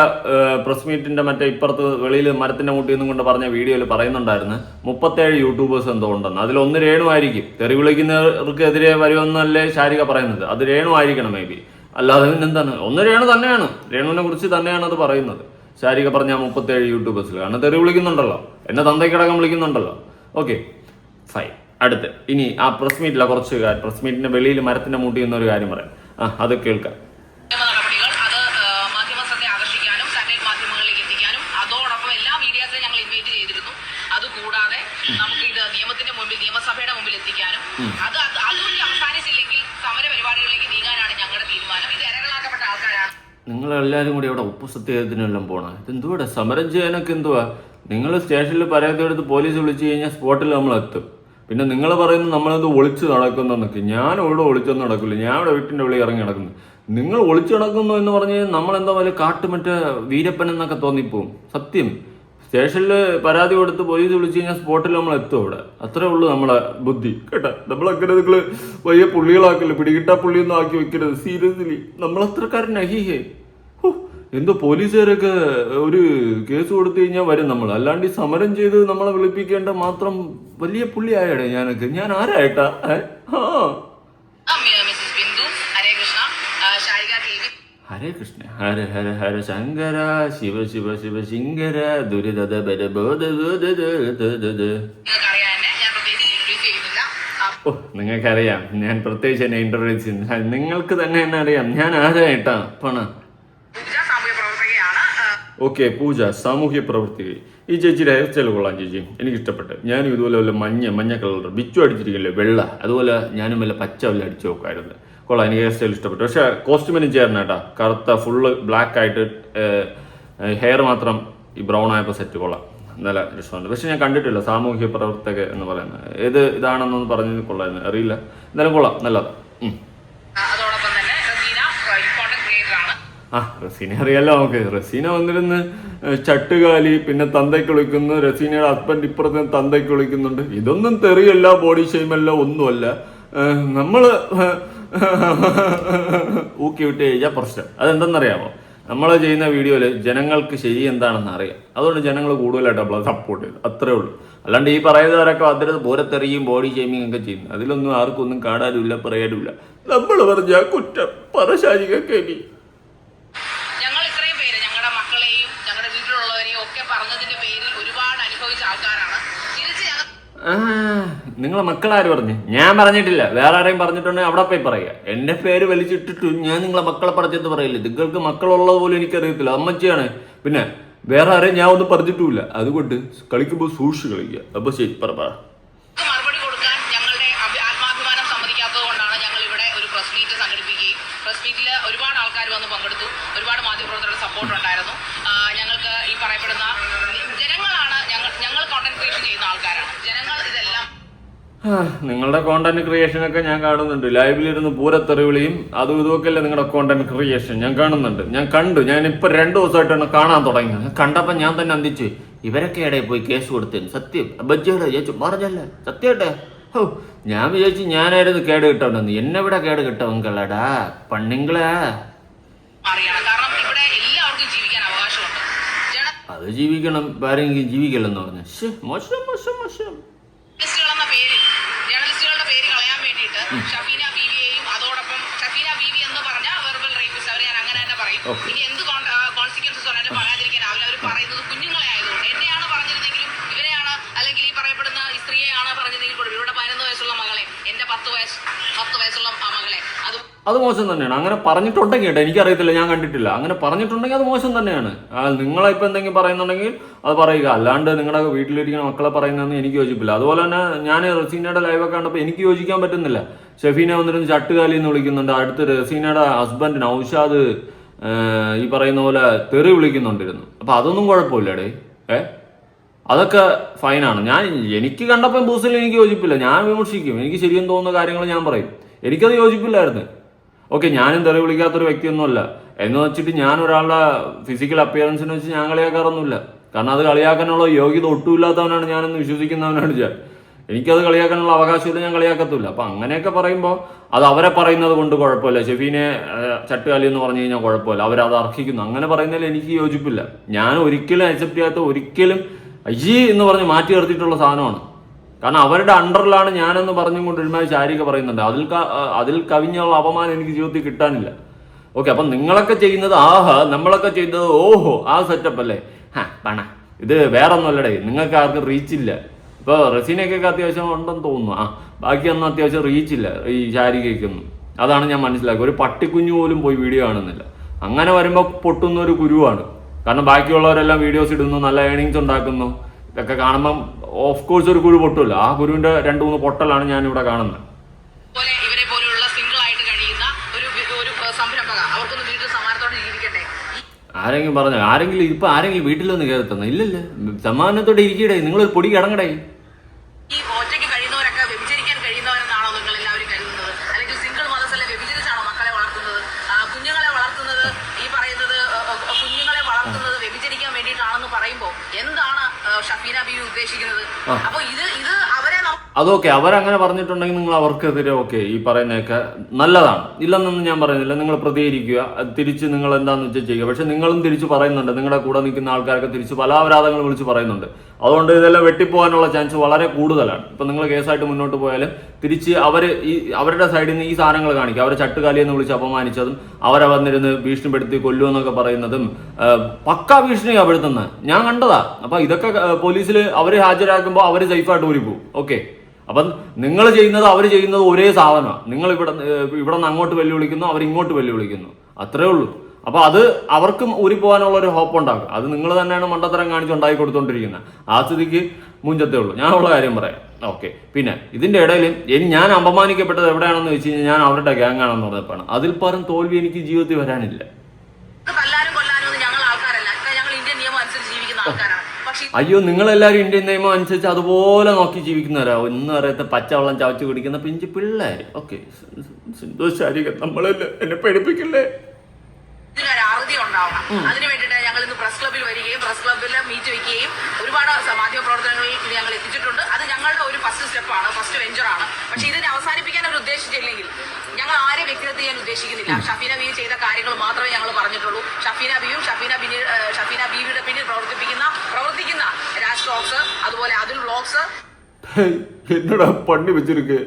പ്രസ് മീറ്റിന്റെ മറ്റേ ഇപ്പുറത്ത് വെളിയിൽ മരത്തിന്റെ മുട്ടിൽ നിന്നും കൊണ്ട് പറഞ്ഞ വീഡിയോയിൽ പറയുന്നുണ്ടായിരുന്നു 37 യൂട്യൂബേഴ്സ് എന്തോ ഉണ്ടെന്ന്. അതിലൊന്ന് രേണു ആയിരിക്കും. തെറി വിളിക്കുന്നവർക്കെതിരെ വരുമെന്നല്ലേ ശാരിക പറയുന്നത്. അത് രേണു ആയിരിക്കണം മേ ബി, അല്ലാതെ എന്താണ്. ഒന്ന് രേണു തന്നെയാണ്, രേണുവിനെ കുറിച്ച് തന്നെയാണ് അത് പറയുന്നത്. ശാരിക പറഞ്ഞ 37 യൂട്യൂബേഴ്സിൽ കാരണം തെറി വിളിക്കുന്നുണ്ടല്ലോ, എന്നെ തന്തയ്ക്കടക്കം വിളിക്കുന്നുണ്ടല്ലോ. Okay fine. അടുത്ത് ഇനി ആ പ്രസ് മീറ്റിലെ കുറച്ച് പ്രസ് മീറ്റിന്റെ വെളിയിൽ മരത്തിന്റെ മൂട്ടി എന്നൊരു കാര്യം പറയാം. അത് കേൾക്കാം. നടപടികൾ അത് മാധ്യമത്തെ ആകർഷിക്കാനും സാറ്റലൈറ്റ് മാധ്യമങ്ങളിലേക്ക് എത്തിക്കാനും അതോടൊപ്പം എല്ലാ മീഡിയാസിനെ ഞങ്ങൾ ഇൻവൈറ്റ് ചെയ്തിരുന്നു. അതുകൂടാതെ നമുക്ക് ഇത് നിയമത്തിന്റെ മുമ്പിൽ, നിയമസഭയുടെ മുമ്പിൽ എത്തിക്കാനും അതുകൂടി അവസാനിച്ചില്ലെങ്കിൽ സമര പരിപാടികളിലേക്ക് നീങ്ങാനാണ് ഞങ്ങളുടെ തീരുമാനം. ഇത് ഇരകളാക്കപ്പെട്ട ആൾക്കാരാണ്. നിങ്ങളെല്ലാവരും കൂടി അവിടെ ഉപ്പ് സത്യത്തിനെല്ലാം പോകണം. ഇതെന്തുവാ സമരം ചെയ്യാനൊക്കെ എന്തുവാ? നിങ്ങൾ സ്റ്റേഷനിൽ പരാതി എടുത്ത് പോലീസ് വിളിച്ചു കഴിഞ്ഞാൽ സ്പോട്ടിൽ നമ്മൾ എത്തും. പിന്നെ നിങ്ങൾ പറയുന്നത് നമ്മളെന്ത് ഒളിച്ച് നടക്കുന്നതെന്നൊക്കെ. ഞാൻ ഇവിടെ ഒളിച്ചൊന്നും നടക്കില്ല, ഞാൻ ഇവിടെ വീട്ടിൻ്റെ വെളിയിൽ ഇറങ്ങി നടക്കുന്നു. നിങ്ങൾ ഒളിച്ചു നടക്കുന്നു എന്ന് പറഞ്ഞ് നമ്മളെന്താ വലിയ മറ്റേ വീരപ്പൻ എന്നൊക്കെ തോന്നിപ്പോവും. സത്യം, സ്റ്റേഷനിൽ പരാതി കൊടുത്ത് പോലീസ് വിളിച്ചു കഴിഞ്ഞാൽ സ്പോട്ടിൽ നമ്മൾ എത്തും അവിടെ. അത്രേ ഉള്ളൂ നമ്മളെ ബുദ്ധി കേട്ടാ. നമ്മളങ്ങനെ നിങ്ങൾ വലിയ പുള്ളികളാക്കില്ല, പിടികിട്ടാ പുള്ളിയൊന്നും ആക്കി വെക്കരുത്. സീരിയസ്ലി നമ്മളത്രക്കാരനഹീഹേ. എന്തോ പോലീസുകാരൊക്കെ ഒരു കേസ് കൊടുത്തു കഴിഞ്ഞാൽ വരും നമ്മൾ. അല്ലാണ്ട് ഈ സമരം ചെയ്ത് നമ്മളെ വിളിപ്പിക്കേണ്ട മാത്രം വലിയ പുള്ളിയായടേ ഞാനൊക്കെ. ഞാൻ ആരായിട്ടാ? ഹരേ കൃഷ്ണ ഹര ഹര ഹര ശങ്കര ശിവ ശിവ ശിവ ശിങ്കര ദുരിത ഓ നിങ്ങൾക്കറിയാം ഞാൻ പ്രത്യേകിച്ച് എന്നെ ഇൻട്രൊഡ്യൂസ് ചെയ്യുന്നു. നിങ്ങൾക്ക് തന്നെ എന്നെ അറിയാം ഞാൻ ആരായിട്ടാ പണ. ഓക്കെ, പൂജ സാമൂഹ്യ പ്രവൃത്തി. ഈ ചേച്ചിയുടെ ഹെയർ സ്റ്റൈൽ കൊള്ളാം ചേച്ചി, എനിക്ക് ഇഷ്ടപ്പെട്ടു. ഞാനും ഇതുപോലെ വല്ല മഞ്ഞ കളർ ബിച്ചു അടിച്ചിരിക്കില്ലേ വെള്ള, അതുപോലെ ഞാനും വല്ല പച്ച വല്ല അടിച്ചു നോക്കായിരുന്നു. കൊള്ളാം, എനിക്ക് ഹെയർ സ്റ്റൈൽ ഇഷ്ടപ്പെട്ടു. പക്ഷേ കോസ്റ്റ്യൂമിനും ചേരണം കേട്ടാ, കറുത്ത ഫുള്ള് ബ്ലാക്ക് ആയിട്ട് ഹെയർ മാത്രം ഈ ബ്രൗൺ ആയപ്പോൾ സെറ്റ് കൊള്ളാം, നല്ല രസമുണ്ട്. പക്ഷെ ഞാൻ കണ്ടിട്ടില്ല സാമൂഹ്യ പ്രവർത്തക എന്ന് പറയുന്നത് ഏത് ഇതാണെന്നൊന്ന് പറഞ്ഞത് കൊള്ളായിരുന്നു, അറിയില്ല. എന്തായാലും കൊള്ളാം, നല്ലതാണ്. അതോടൊപ്പം തന്നെ റസീന ഇമ്പോർട്ടന്റ് ക്രിയേറ്റർ ആണ്. ആ, റസീന അറിയാലോ നമുക്ക്. റസീന വന്നിരുന്ന് ചട്ടുകാലി, പിന്നെ തന്തയ്ക്ക് വിളിക്കുന്നു. റസീനയുടെ ഹസ്ബൻഡ് ഇപ്പുറത്ത് തന്തയ്ക്ക് വിളിക്കുന്നുണ്ട്. ഇതൊന്നും തെറിയല്ല, ബോഡി ഷെയിമല്ല, ഒന്നുമല്ല. നമ്മള് ഊക്കി വിട്ട് കഴിഞ്ഞാൽ പ്രശ്നം. അതെന്തെന്നറിയാമോ? നമ്മൾ ചെയ്യുന്ന വീഡിയോയിൽ ജനങ്ങൾക്ക് ശരി എന്താണെന്ന് അറിയാം. അതുകൊണ്ട് ജനങ്ങൾ കൂടുതലായിട്ട് നമ്മളെ സപ്പോർട്ട് ചെയ്തു, അത്രേ ഉള്ളൂ. അല്ലാണ്ട് ഈ പറയുന്നവരൊക്കെ അതിന് പൂരത്തെറിയും ബോഡി ഷെയിമിങ് ഒക്കെ ചെയ്യുന്നു. അതിലൊന്നും ആർക്കും ഒന്നും കാണാനുമില്ല, പറയാനുമില്ല. നമ്മൾ പറഞ്ഞ കുറ്റം പറശാലിക്കൊക്കെ ഞങ്ങൾ ഇത്രയും പേര് ഞങ്ങളുടെ മക്കളെയും ഞങ്ങളുടെ വീട്ടിലുള്ളവരെയും ഒക്കെ പറഞ്ഞതിന്റെ പേരിൽ ഒരുപാട് അനുഭവിച്ച ആൾക്കാരാണ്. തിരിച്ച് നിങ്ങളെ മക്കളാര് പറഞ്ഞു? ഞാൻ പറഞ്ഞിട്ടില്ല. വേറെ ആരെയും പറഞ്ഞിട്ടുണ്ടെങ്കിൽ അവിടെ പോയി പറയുക. എന്റെ പേര് വലിച്ചിട്ടിട്ട് ഞാൻ നിങ്ങളെ മക്കളെ പറഞ്ഞെന്ന് പറയില്ല. നിങ്ങൾക്ക് മക്കളുള്ളത് പോലും എനിക്കറിയത്തില്ല, അമ്മച്ചിയാണ്. പിന്നെ വേറെ ആരെയും ഞാൻ ഒന്നും പറഞ്ഞിട്ടുമില്ല. അതുകൊണ്ട് കളിക്കുമ്പോൾ സൂക്ഷിച്ച് കളിക്കുക. അപ്പൊ ശരി, പറ. മറുപടി കൊടുക്കാൻ ഞങ്ങളുടെ ആത്മാഭിമാനം സമ്മതിക്കാത്തത് കൊണ്ടാണ് ഞങ്ങൾ ഇവിടെ ഒരു പ്രസ് മീറ്റ് സംഘടിപ്പിക്കുകയും പ്രസ് മീറ്റിൽ ഒരുപാട് ആൾക്കാർ വന്ന് പങ്കെടുത്തു. ഒരുപാട് മാധ്യമപ്രവർത്തകരുടെ സപ്പോർട്ട് ഉണ്ടായിരുന്നു. ഞങ്ങൾക്ക് ഈ പറയപ്പെടുന്ന ജനങ്ങളാണ് ഞങ്ങൾ കോണ്ടന്റ് ക്രിയേഷൻ ചെയ്യുന്ന ആൾക്കാരാണ്. ജനങ്ങൾ ഇതെല്ലാം നിങ്ങളുടെ കോണ്ടന്റ് ക്രിയേഷനൊക്കെ ഞാൻ കാണുന്നുണ്ട്. ലൈവിലിരുന്ന് പൂരത്തെറിവിളിയും അതും ഇതുമൊക്കെ അല്ലേ നിങ്ങളുടെ കോണ്ടന്റ് ക്രിയേഷൻ. ഞാൻ കാണുന്നുണ്ട്, ഞാൻ കണ്ടു. ഞാനിപ്പോൾ 2 ദിവസമായിട്ടാണ് കാണാൻ തുടങ്ങിയത്. കണ്ടപ്പോൾ ഞാൻ തന്നെ അന്തിച്ച് ഇവരൊക്കെ ഇടയിൽ പോയി കേസ് കൊടുത്തേന്. സത്യം ബജ്ജിയുടെ ചേച്ചു പറഞ്ഞല്ലേ, സത്യമായിട്ടെ. ഓ, ഞാൻ വിചാരിച്ചു ഞാനായിരുന്നു കേട് കിട്ടണമെന്ന്. എന്നെ ഇവിടെ കേട് കിട്ടവങ്കളടാ പണ്ണിങ്ങളെ. കാരണം ഇവിടെ എല്ലാവർക്കും ജീവിക്കാൻ അവകാശമുണ്ട്. അത് ജീവിക്കണം, ആരെങ്കിലും ജീവിക്കലെന്ന് പറഞ്ഞു. മോശം മോശം മോശം. ജേർണലിസ്റ്റുകളുടെ പേര് കളയാൻ വേണ്ടിയിട്ട് ഷഫീന ബീവിയെയും അതോടൊപ്പം ഷഫീന ബീവി എന്ന് പറഞ്ഞ വെർബൽ റേപ്പിസ്റ്റ്, അവർ ഞാൻ അങ്ങനെ തന്നെ പറയും. ഇനി എന്ത് കോൺസിക്വൻസസ് പറഞ്ഞാലും പറയാതിരിക്കാനാവില്ല. അവർ പറയുന്നത് കുഞ്ഞുങ്ങളെ ആയതുകൊണ്ട്. എന്നെയാണ് പറഞ്ഞിരുന്നെങ്കിലും ഇവരെയാണ്, അല്ലെങ്കിൽ ഈ പറയപ്പെടുന്ന സ്ത്രീയെയാണ് പറഞ്ഞിരുന്നെങ്കിൽ കൂടെ ഇവരുടെ 11 വയസ്സുള്ള മകളെ, എന്റെ 10 വയസ്സുള്ള ആ മകളെ അത് മോശം തന്നെയാണ്. അങ്ങനെ പറഞ്ഞിട്ടുണ്ടെങ്കിൽ കേട്ടോ, എനിക്കറിയത്തില്ല, ഞാൻ കണ്ടിട്ടില്ല. അങ്ങനെ പറഞ്ഞിട്ടുണ്ടെങ്കിൽ അത് മോശം തന്നെയാണ്. നിങ്ങളിപ്പോൾ എന്തെങ്കിലും പറയുന്നുണ്ടെങ്കിൽ അത് പറയുക. അല്ലാണ്ട് നിങ്ങളുടെ വീട്ടിലിരിക്കുന്ന മക്കളെ പറയുന്നതെന്ന് എനിക്ക് യോജിപ്പില്ല. അതുപോലെ തന്നെ ഞാൻ റസീനയുടെ ലൈവൊക്കെ കണ്ടപ്പോൾ എനിക്ക് യോജിക്കാൻ പറ്റുന്നില്ല. ഷെഫീന വന്നിരുന്ന് ചട്ടുകാലി എന്ന് വിളിക്കുന്നുണ്ട്. അടുത്ത് റസീനയുടെ ഹസ്ബൻഡ് നൗഷാദ് ഈ പറയുന്ന പോലെ തെറി വിളിക്കുന്നുണ്ടിരുന്നു. അപ്പം അതൊന്നും കുഴപ്പമില്ലടേ. അതൊക്കെ ഫൈനാണ്. എനിക്ക് കണ്ടപ്പോൾ ബൂസിൽ എനിക്ക് യോജിപ്പില്ല. ഞാൻ വിമർശിക്കും. എനിക്ക് ശരിയെന്ന് തോന്നുന്ന കാര്യങ്ങൾ ഞാൻ പറയും. എനിക്കത് യോജിപ്പില്ലായിരുന്നു. ഓക്കെ, ഞാനും തെറി വിളിക്കാത്തൊരു വ്യക്തിയൊന്നുമല്ല എന്ന് വെച്ചിട്ട് ഞാൻ ഒരാളുടെ ഫിസിക്കൽ അപ്പിയറൻസിനെ വെച്ച് ഞാൻ കളിയാക്കാറൊന്നുമില്ല. കാരണം അത് കളിയാക്കാനുള്ള യോഗ്യത ഒട്ടുമില്ലാത്തവനാണ് ഞാനെന്ന് വിശ്വസിക്കുന്നവനാണ് ഞാൻ. എനിക്കത് കളിയാക്കാനുള്ള അവകാശമില്ല, ഞാൻ കളിയാക്കത്തില്ല. അപ്പം അങ്ങനെയൊക്കെ പറയുമ്പോൾ അത് അവരെ പറയുന്നത് കൊണ്ട് കുഴപ്പമില്ല. ഷെഫീനെ ചട്ടുകാലി എന്ന് പറഞ്ഞു കഴിഞ്ഞാൽ കുഴപ്പമില്ല, അവരത് അർഹിക്കുന്നു. അങ്ങനെ പറയുന്നതിൽ എനിക്ക് യോജിപ്പില്ല. ഞാൻ ഒരിക്കലും അക്സെപ്റ്റ് ചെയ്യാത്ത, ഒരിക്കലും അയ്യേ എന്ന് പറഞ്ഞ് മാറ്റി നിർത്തിയിട്ടുള്ള സാധനമാണ്. കാരണം അവരുടെ അണ്ടറിലാണ് ഞാനെന്ന് പറഞ്ഞും കൊണ്ട് ഒരുമാതിരി ശാരീരിക പറയുന്നുണ്ട്. അതിൽ കവിഞ്ഞുള്ള അപമാനം എനിക്ക് ജീവിതത്തിൽ കിട്ടാനില്ല. ഓക്കെ, അപ്പം നിങ്ങളൊക്കെ ചെയ്യുന്നത് ആഹാ, നമ്മളൊക്കെ ചെയ്യുന്നത് ഓഹോ, ആ സെറ്റപ്പ് അല്ലേ. പണ ഇത് വേറെ ഒന്നും അല്ലടേ. നിങ്ങൾക്ക് ആർക്കും റീച്ചില്ല. ഇപ്പോൾ റസീനയ്ക്കൊക്കെ അത്യാവശ്യം ഉണ്ടെന്ന് തോന്നുന്നു. ബാക്കിയൊന്നും അത്യാവശ്യം റീച്ചില്ല ഈ ശാരീരിക്കൊന്നും. അതാണ് ഞാൻ മനസ്സിലാക്കുക. ഒരു പട്ടിക്കുഞ്ഞു പോലും പോയി വീഡിയോ കാണുന്നില്ല. അങ്ങനെ വരുമ്പോൾ പൊട്ടുന്ന ഒരു കുരുവാണ്. കാരണം ബാക്കിയുള്ളവരെല്ലാം വീഡിയോസ് ഇടുന്നു, നല്ല ഏണിങ്സ് ഉണ്ടാക്കുന്നു. ഇതൊക്കെ കാണുമ്പം ഓഫ് കോഴ്സ് ഒരു കുരു പൊട്ടില്ല. ആ കുരുവിന്റെ 2-3 പൊട്ടലാണ് ഞാൻ ഇവിടെ കാണുന്നത്. ഇവരെ പോലുള്ള സിംഗിൾ ആയിട്ട് കഴിയുന്ന ഒരു സംരംഭക അവർക്കൊന്ന് വീട്ടിൽ സമാനത്തോടെ ജീവിക്കട്ടെ. ആരെങ്കിലും പറഞ്ഞു, ആരെങ്കിലും വീട്ടിലൊന്ന് കയറി തന്നെ ഇല്ലല്ലേ, സമാധാനത്തോടെ ഇരിക്കടേ. നിങ്ങളൊരു പൊടി കിടങ്ങടേ. ഈ ഒറ്റയ്ക്ക് കഴിയുന്നവരൊക്കെ വ്യഭിചരിക്കാൻ കഴിയുന്നവരെന്നാണോ നിങ്ങൾ എല്ലാവരും കരുതുന്നത്? അല്ലെങ്കിൽ സിംഗിൾ മദർസല്ലേ വ്യഭിചരിച്ചാണോ മക്കളെ വളർത്തുന്നത്? കുഞ്ഞുങ്ങളെ വളർത്തുന്നത്, ഈ പറയുന്നത് കുഞ്ഞുങ്ങളെ വളർത്തുന്നത് വ്യഭിചരിക്കാൻ വേണ്ടിയിട്ടാണെന്ന് പറയുമ്പോൾ എന്താണ് ഷഫീന ബീവി ഉദ്ദേശിക്കുന്നത്? അപ്പൊ ഇത് അവരെ അതൊക്കെ അവരങ്ങനെ പറഞ്ഞിട്ടുണ്ടെങ്കിൽ നിങ്ങൾ അവർക്കെതിരെ ഓക്കെ ഈ പറയുന്നതൊക്കെ നല്ലതാണ്, ഇല്ലെന്നൊന്നും ഞാൻ പറയുന്നില്ല. നിങ്ങൾ പ്രതികരിക്കുക, തിരിച്ച് നിങ്ങൾ എന്താണെന്ന് വെച്ചാൽ ചെയ്യുക. പക്ഷെ നിങ്ങളും തിരിച്ച് പറയുന്നുണ്ട്, നിങ്ങളുടെ കൂടെ നിൽക്കുന്ന ആൾക്കാരൊക്കെ തിരിച്ച് പല അപരാധങ്ങൾ വിളിച്ച് പറയുന്നുണ്ട്. അതുകൊണ്ട് ഇതെല്ലാം വെട്ടിപ്പോകാനുള്ള ചാൻസ് വളരെ കൂടുതലാണ്. ഇപ്പം നിങ്ങൾ കേസായിട്ട് മുന്നോട്ട് പോയാലും തിരിച്ച് അവരുടെ സൈഡിൽ നിന്ന് ഈ സാധനങ്ങൾ കാണിക്കുക. അവരെ ചട്ടുകാലിയെന്ന് വിളിച്ച് അപമാനിച്ചതും അവരെ വന്നിരുന്ന് ഭീഷണിപ്പെടുത്തി കൊല്ലുമെന്നൊക്കെ പറയുന്നതും പക്കാ ഭീഷണിപ്പെടുത്തുന്നത് ഞാൻ കണ്ടതാ. അപ്പം ഇതൊക്കെ പോലീസിൽ അവർ ഹാജരാക്കുമ്പോൾ അവർ സേഫായിട്ട് ഊരിപ്പോവും. ഓക്കെ, അപ്പം നിങ്ങൾ ചെയ്യുന്നത് അവർ ചെയ്യുന്നത് ഒരേ സാധനമാണ്. നിങ്ങൾ ഇവിടെ നിന്ന് അങ്ങോട്ട് വെല്ലുവിളിക്കുന്നു, അവർ ഇങ്ങോട്ട് വെല്ലുവിളിക്കുന്നു, അത്രേ ഉള്ളൂ. അപ്പോൾ അത് അവർക്കും ഊരിപ്പോകാനുള്ള ഒരു ഹോപ്പ് ഉണ്ടാക്കും. അത് നിങ്ങൾ തന്നെയാണ് മണ്ടത്തരം കാണിച്ചുണ്ടാക്കി കൊടുത്തോണ്ടിരിക്കുന്നത്. ആ സ്ഥിതിക്ക് മുഞ്ചത്തേ ഉള്ളൂ. ഞാനുള്ള കാര്യം പറയാം. ഓക്കെ, പിന്നെ ഇതിന്റെ ഇടയിൽ ഞാൻ അപമാനിക്കപ്പെട്ടത് എവിടെയാണെന്ന് വെച്ച് കഴിഞ്ഞാൽ ഞാൻ അവരുടെ ഗ്യാങ് ആണെന്ന് പറഞ്ഞപ്പോഴാണ്. അതിൽ പരം തോൽവി എനിക്ക് ജീവിതത്തിൽ വരാനില്ല. അയ്യോ, നിങ്ങളെല്ലാവരും ഇന്ത്യൻ നിയമം അനുസരിച്ച് അതുപോലെ നോക്കി ജീവിക്കുന്നവരാ. ഒന്നും അറിയാത്ത പച്ചവെള്ളം ചവച്ച് കുടിക്കുന്ന പിഞ്ച് പിള്ളേര്. ഓക്കെ, സന്തോഷാരിക, നമ്മളല്ല, എന്നെ പേടിപ്പിക്കില്ലേ. ഇതിനൊരു അറുതി ഉണ്ടാവണം. അതിന് വേണ്ടിയിട്ട് ഞങ്ങൾ ഇന്ന് പ്രസ് ക്ലബ്ബിൽ വരികയും പ്രസ് ക്ലബ്ബിൽ മീറ്റ് വയ്ക്കുകയും ഒരുപാട് മാധ്യമ പ്രവർത്തനങ്ങളിൽ ഇത് ഞങ്ങൾ എത്തിച്ചിട്ടുണ്ട്. അത് ഞങ്ങളുടെ ഒരു ഫസ്റ്റ് സ്റ്റെപ്പാണ്, ഫസ്റ്റ് വെഞ്ചറാണ്. പക്ഷെ ഇതിനെ അവസാനിപ്പിക്കാൻ അവർ ഉദ്ദേശിച്ചില്ലെങ്കിൽ ഞങ്ങൾ ആരെ വ്യക്തിഗത ചെയ്യാൻ ഉദ്ദേശിക്കുന്നില്ല. ഷഫീന ബീവി ചെയ്ത കാര്യങ്ങൾ മാത്രമേ ഞങ്ങൾ പറഞ്ഞിട്ടുള്ളൂ. ഷഫീന ബീവിയുടെ പിന്നിൽ പ്രവർത്തിക്കുന്ന രാജ് വ്ലോഗ്സ്, അതുപോലെ അതുൽ വ്ലോഗ്സ്. എന്നടാ പണി വെച്ചിരിക്കേ,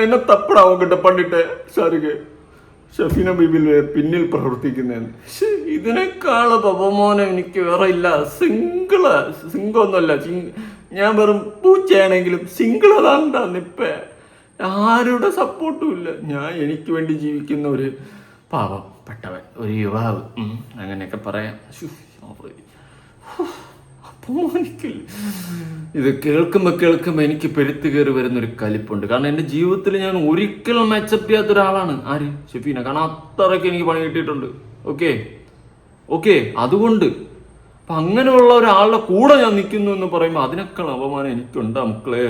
എന്നെ തപ്പടാവും കേട്ടോ പണ്ടിട്ട് സാരിക്ക് ഷഫീന ബീബിയുടെ പിന്നിൽ പ്രവർത്തിക്കുന്നതെന്ന്. ഇതിനേക്കാളും അപമാനം എനിക്ക് വേറെ ഇല്ല. സിംഗൊന്നുമല്ല, ഞാൻ വെറും പൂച്ചയാണെങ്കിലും സിംഗിൾ അതാണ്ടാ നിപ്പേ. ആരുടെ സപ്പോർട്ടും ഇല്ല. ഞാൻ എനിക്ക് വേണ്ടി ജീവിക്കുന്ന ഒരു പാവപ്പെട്ടവൻ, ഒരു യുവാവ്, അങ്ങനെയൊക്കെ പറയാം. അപമാനിക്കില്ല. ഇത് കേൾക്കുമ്പോൾ എനിക്ക് പെരുത്ത് കയറി വരുന്നൊരു കലിപ്പുണ്ട്. കാരണം എൻ്റെ ജീവിതത്തിൽ ഞാൻ ഒരിക്കലും അക്സെപ്റ്റ് ചെയ്യാത്ത ഒരാളാണ് ആര്, ഷഫീന. കാരണം അത്രയ്ക്ക് എനിക്ക് പണി കിട്ടിയിട്ടുണ്ട്. ഓക്കെ, അതുകൊണ്ട് അപ്പം അങ്ങനെയുള്ള ഒരാളുടെ കൂടെ ഞാൻ നിൽക്കുന്നു എന്ന് പറയുമ്പോൾ അതിനേക്കാൾ അപമാനം എനിക്കുണ്ട് മക്കളെ.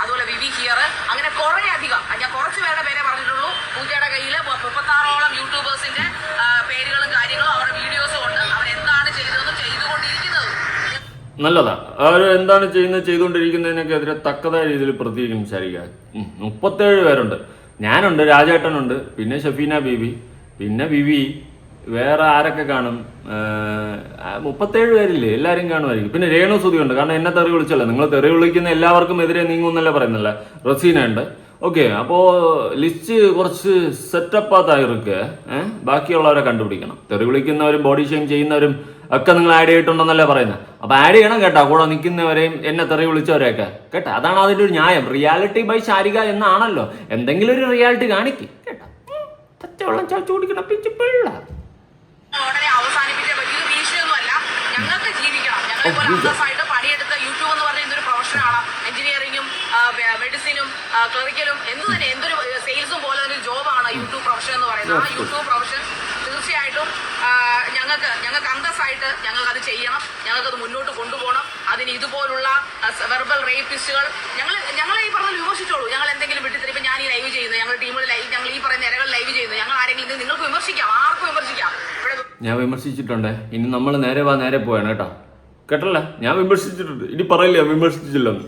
അതുപോലെ വിവി ഹിയർ, അങ്ങനെ കുറെ അധികം, ഞാൻ കുറച്ച് പേരുടെ പേരെ പറഞ്ഞിട്ടുള്ളൂ. പൂജയുടെ കയ്യിൽ 36ഓളം യൂട്യൂബേഴ്സിന്റെ പേരുകളും കാര്യങ്ങളും അവരുടെ വീഡിയോസും ഉണ്ട്. അവരെന്താണ് ചെയ്തതെന്നും ചെയ്തുകൊണ്ടിരിക്കുന്നത് നല്ലതാ. അവർ എന്താണ് ചെയ്തുകൊണ്ടിരിക്കുന്നതിനൊക്കെ എതിരെ തക്കതായ രീതിയിൽ പ്രതികരിക്കും ശരിയാ. 37 പേരുണ്ട്. ഞാനുണ്ട്, രാജേട്ടനുണ്ട്, പിന്നെ ഷഫീന ബീബി, പിന്നെ വിവി, വേറെ ആരൊക്കെ കാണും, 37 പേരില്ലേ, എല്ലാവരും കാണുമായിരിക്കും. പിന്നെ രേണു സുതി ഉണ്ട്. കാരണം എന്നെ തെറി വിളിച്ചല്ല, നിങ്ങൾ തെറി വിളിക്കുന്ന എല്ലാവർക്കും എതിരെ നീങ്ങുന്നല്ലേ പറയുന്നില്ല. റസീന ഉണ്ട്. ഓക്കെ, അപ്പോൾ ലിസ്റ്റ് കുറച്ച് സെറ്റപ്പാത്തായിരിക്കെ. ബാക്കിയുള്ളവരെ കണ്ടുപിടിക്കണം. തെറി വിളിക്കുന്നവരും ബോഡി ഷെയിം ചെയ്യുന്നവരും ഒക്കെ നിങ്ങൾ ആഡ് ചെയ്തിട്ടുണ്ടെന്നല്ലേ പറയുന്നത്. അപ്പോൾ ആഡ് ചെയ്യണം കേട്ടോ, കൂടെ നിൽക്കുന്നവരെയും എന്നെ തെറി വിളിച്ചവരെയൊക്കെ കേട്ടോ. അതാണ് അതിൻ്റെ ഒരു ന്യായം. റിയാലിറ്റി ബൈ ശാരിക എന്നാണല്ലോ. എന്തെങ്കിലും ഒരു റിയാലിറ്റി കാണിക്കും കേട്ടോ. പച്ചവെള്ളം ചവച്ചു കുടിക്കണം പിഞ്ചു പിള്ള. ഉടനെ അവസാനിപ്പിച്ചേ പറ്റൂ. ഇത് ഭീഷണിയൊന്നുമല്ല. ഞങ്ങൾക്ക് ജീവിക്കണം. ഞങ്ങളെപ്പോലെ അന്തസ്സായിട്ട് പണിയെടുത്ത യൂട്യൂബ് എന്ന് പറഞ്ഞ ഇതൊരു പ്രൊഫഷനാണ്. എഞ്ചിനീയറിംഗും മെഡിസിനും ക്ലറിക്കലും എന്തൊരു സെയിൽസും പോലെ ഒരു ജോബാണ് യൂട്യൂബ് പ്രൊഫഷൻ എന്ന് പറയുന്നത്. ആ യൂട്യൂബ് പ്രൊഫഷൻ തീർച്ചയായിട്ടും ഞങ്ങൾക്ക് അന്തസ്സായിട്ട് ഞങ്ങൾക്കത് ചെയ്യണം. ഞങ്ങൾക്കത് മുന്നോട്ട് കൊണ്ടുപോകണം. അതിന് ഇതുപോലുള്ള വെർബൽ റേപ്പിസ്റ്റുകൾ ഞങ്ങൾ ഈ പറഞ്ഞ വിമർശിച്ചോളൂ. ഞങ്ങൾ എന്തെങ്കിലും വിട്ടിത്തരും. ഇപ്പം ഞാൻ ഈ ലൈവ് ചെയ്യുന്നത്, ഞങ്ങളുടെ ടീമുകൾ ഞങ്ങൾ ഈ പറയുന്ന ഇരകൾ ലൈവ് ചെയ്യുന്നത്, ഞങ്ങൾ ആരെങ്കിലും നിങ്ങൾക്ക് വിമർശിക്കാം, ആർക്കും വിമർശിക്കാം. ഞാൻ വിമർശിച്ചിട്ടുണ്ട്. ഇനി നമ്മൾ നേരെ പോയാണ് കേട്ടല്ല. ഞാൻ വിമർശിച്ചിട്ടുണ്ട്. ഇനി പറയില്ല വിമർശിച്ചില്ലെന്ന്.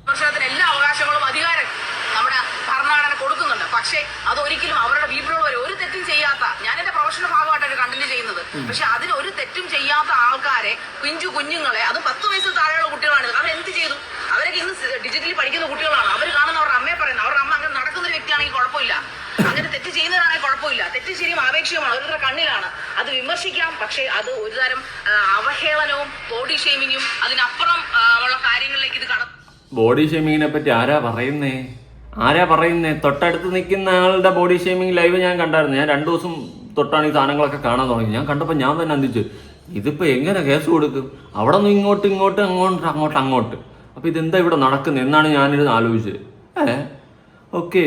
വിമർശനത്തിന് എല്ലാ അവകാശങ്ങളും അധികാരം നമ്മുടെ ഭരണഘടന കൊടുക്കുന്നുണ്ട്. പക്ഷേ അതൊരിക്കലും അവരുടെ വീട്ടിലുള്ളവർ ഒരു തെറ്റും ചെയ്യാത്ത, ഞാൻ എന്റെ പ്രൊഫഷണൽ ഭാഗമായിട്ടാണ് കണ്ടിന്യൂ ചെയ്യുന്നത്. പക്ഷെ അതിന് ഒരു തെറ്റും ചെയ്യാത്ത ആൾക്കാരെ, പിഞ്ചു കുഞ്ഞുങ്ങളെ, അത് 10 വയസ്സിൽ താഴെയുള്ള കുട്ടികളാണ്. അവരെന്ത് ചെയ്തു? അവരൊക്കെ ഇന്ന് ഡിജിറ്റലി പഠിക്കുന്ന കുട്ടികളാണ്. അവർ കാണുന്ന അവരുടെ അമ്മയെ പറയുന്നത്, അവരുടെ അമ്മ അങ്ങനെ നടക്കുന്ന ഒരു വ്യക്തിയാണെങ്കിൽ കുഴപ്പമില്ല, അങ്ങനെ തെറ്റ് ചെയ്യുന്നവരാണെങ്കിൽ കുഴപ്പമില്ല. തെറ്റ് ശരിയും ആപേക്ഷികമാണ്, ഓരോരുത്തരുടെ കണ്ണിലാണ്. അത് വിമർശിക്കാം. പക്ഷെ അത് ഒരുതരം അവഹേളനവും ബോഡി ഷെയ്മിങ്ങും അതിനപ്പുറം ഉള്ള കാര്യങ്ങളിലേക്ക് ഇത് കടന്നു. ബോഡി ഷെയ്മിങ്ങിനെ പറ്റി ആരാ പറയുന്നേ? തൊട്ടടുത്ത് നിൽക്കുന്ന ആളുടെ ബോഡി ഷെയ്മിങ് ലൈവ് ഞാൻ കണ്ടായിരുന്നു. ഞാൻ 2 ദിവസം തൊട്ടാണ് ഈ സാധനങ്ങളൊക്കെ കാണാൻ തുടങ്ങി. ഞാൻ കണ്ടപ്പോൾ ഞാൻ തന്നെ അന്തിച്ചു, ഇതിപ്പോൾ എങ്ങനെ കേസ് കൊടുക്കും? അവിടെ നിന്ന് ഇങ്ങോട്ട് അങ്ങോട്ട്. അപ്പോൾ ഇതെന്താ ഇവിടെ നടക്കുന്നത് എന്നാണ് ഞാനിരുന്ന് ആലോചിച്ചത്. ഓക്കെ,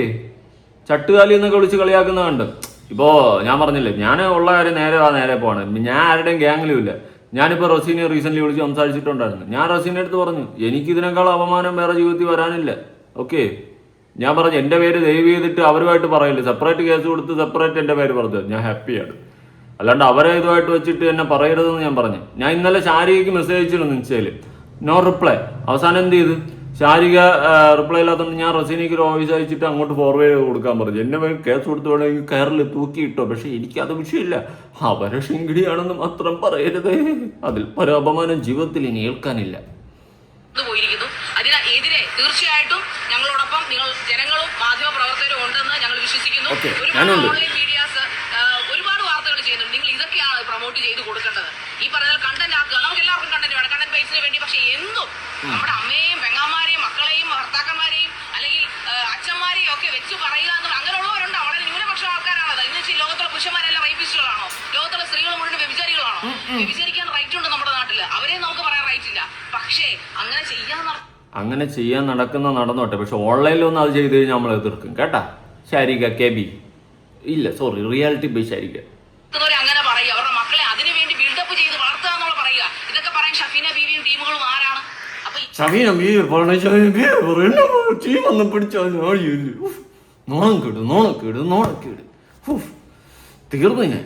ചട്ടുകാലി എന്നൊക്കെ വിളിച്ച് കളിയാക്കുന്ന കണ്ട്. ഇപ്പോൾ ഞാൻ പറഞ്ഞില്ലേ, ഞാൻ ഉള്ള കാര്യം നേരെ പോവാണ്. ഞാൻ ആരുടെയും ഗ്യാങ്ങിലും ഇല്ല. ഞാനിപ്പോൾ റസീനെ റീസെൻ്റ്ലി വിളിച്ച് സംസാരിച്ചിട്ടുണ്ടായിരുന്നു. ഞാൻ റസീനെ അടുത്ത് പറഞ്ഞു, എനിക്കിതിനേക്കാൾ അപമാനം വേറെ ജീവിതത്തിൽ വരാനില്ല. ഓക്കെ, ഞാൻ പറഞ്ഞു, എൻ്റെ പേര് ദയവ് ചെയ്തിട്ട് അവരുമായിട്ട് പറയില്ല, സെപ്പറേറ്റ് കേസ് കൊടുത്ത് സെപ്പറേറ്റ് എൻ്റെ പേര് പറഞ്ഞു, ഞാൻ ഹാപ്പിയാണ്. അല്ലാണ്ട് അവരെ ഇതുമായിട്ട് വെച്ചിട്ട് എന്നെ പറയരുതെന്ന് ഞാൻ പറഞ്ഞു. ഞാൻ ഇന്നലെ ശാരികയ്ക്ക് മെസ്സേജ് അയച്ചിരുന്നു ഇൻസ്റ്റയിൽ, നോ റിപ്ലൈ. അവസാനം എന്ത് ചെയ്തു? ശാരിക റിപ്ലൈ ഇല്ലാത്തതുകൊണ്ട് ഞാൻ റസീനയ്ക്ക് ഒരു വോയിസ് അയച്ചിട്ട് അങ്ങോട്ട് ഫോർവേഡ് ചെയ്ത് കൊടുക്കാൻ പറഞ്ഞു. എന്നെ പേര് കേസ് കൊടുത്ത് വേണമെങ്കിൽ കയറിൽ തൂക്കിയിട്ടോ. പക്ഷെ എനിക്കത് വിഷയമില്ല. അവരെ ശിങ്കിടിയാണെന്ന് മാത്രം പറയരുതേ. അതിൽ പരാപമാനം ജീവിതത്തിൽ ഇനി ഏൽക്കാനില്ല. അതിനെതിരെ തീർച്ചയായിട്ടും ഞങ്ങളോടൊപ്പം ജനങ്ങളും മാധ്യമ പ്രവർത്തകരും ഉണ്ടെന്ന് ഞങ്ങൾ വിശ്വസിക്കുന്നു. ഓൺലൈൻ മീഡിയാസ് ഒരുപാട് വാർത്തകൾ ചെയ്യുന്നുണ്ട്. നിങ്ങൾ ഇതൊക്കെയാണ് പ്രൊമോട്ട് ചെയ്ത് കൊടുക്കേണ്ടത്. ഈ പറഞ്ഞ കണ്ടന്റ് ആക്കുക. നമുക്ക് എല്ലാവർക്കും കണ്ടന്റ് വേണം, കണ്ടന്റ് ബേസിന് വേണ്ടി. പക്ഷെ എന്തും നമ്മുടെ അമ്മയെയും പെങ്ങാമാരെയും മക്കളെയും ഭർത്താക്കന്മാരെയും അല്ലെങ്കിൽ അച്ഛന്മാരെയും ഒക്കെ വെച്ച് പറയുക എന്നുള്ള അങ്ങനെയുള്ളവരുണ്ട്. വളരെ ന്യൂനപക്ഷ ആൾക്കാരാണത്. ഇന്ന് ലോകത്തുള്ള പുരുഷന്മാരെല്ലാം റേപ്പിസ്റ്റുകളാണോ? ലോകത്തുള്ള വ്യഭിചരിക്കാൻ റൈറ്റ് ഉണ്ട് നമ്മുടെ നാട്ടില്, അവരെ നമുക്ക് പറയാൻ റൈറ്റ് ഇല്ല. പക്ഷേ അങ്ങനെ ചെയ്യാൻ നടന്നോട്ടെ, പക്ഷെ ഓൺലൈനിലൊന്നും അത് ചെയ്ത് കഴിഞ്ഞാൽ നമ്മൾ എതിർക്കും കേട്ടാ. ശാരിക കെബി ഇല്ല, സോറി, റിയാലിറ്റി ബേസ് ശാരിക. അങ്ങനെ പറയുക, അവരുടെ മക്കളെ അതിനു വേണ്ടി ബിൽഡപ്പ് ചെയ്ത് വളർത്തുക എന്നുള്ള പറയുക. ഇതൊക്കെ പറയാൻ ഷഫീന ബീവിയും ടീമുകളും ആരാണ്? അപ്പൊ ഷഫീന ബീവി ടീം വന്ന് പിടിച്ചാൽ നോണക്കേട് തീർന്നു ഞാൻ.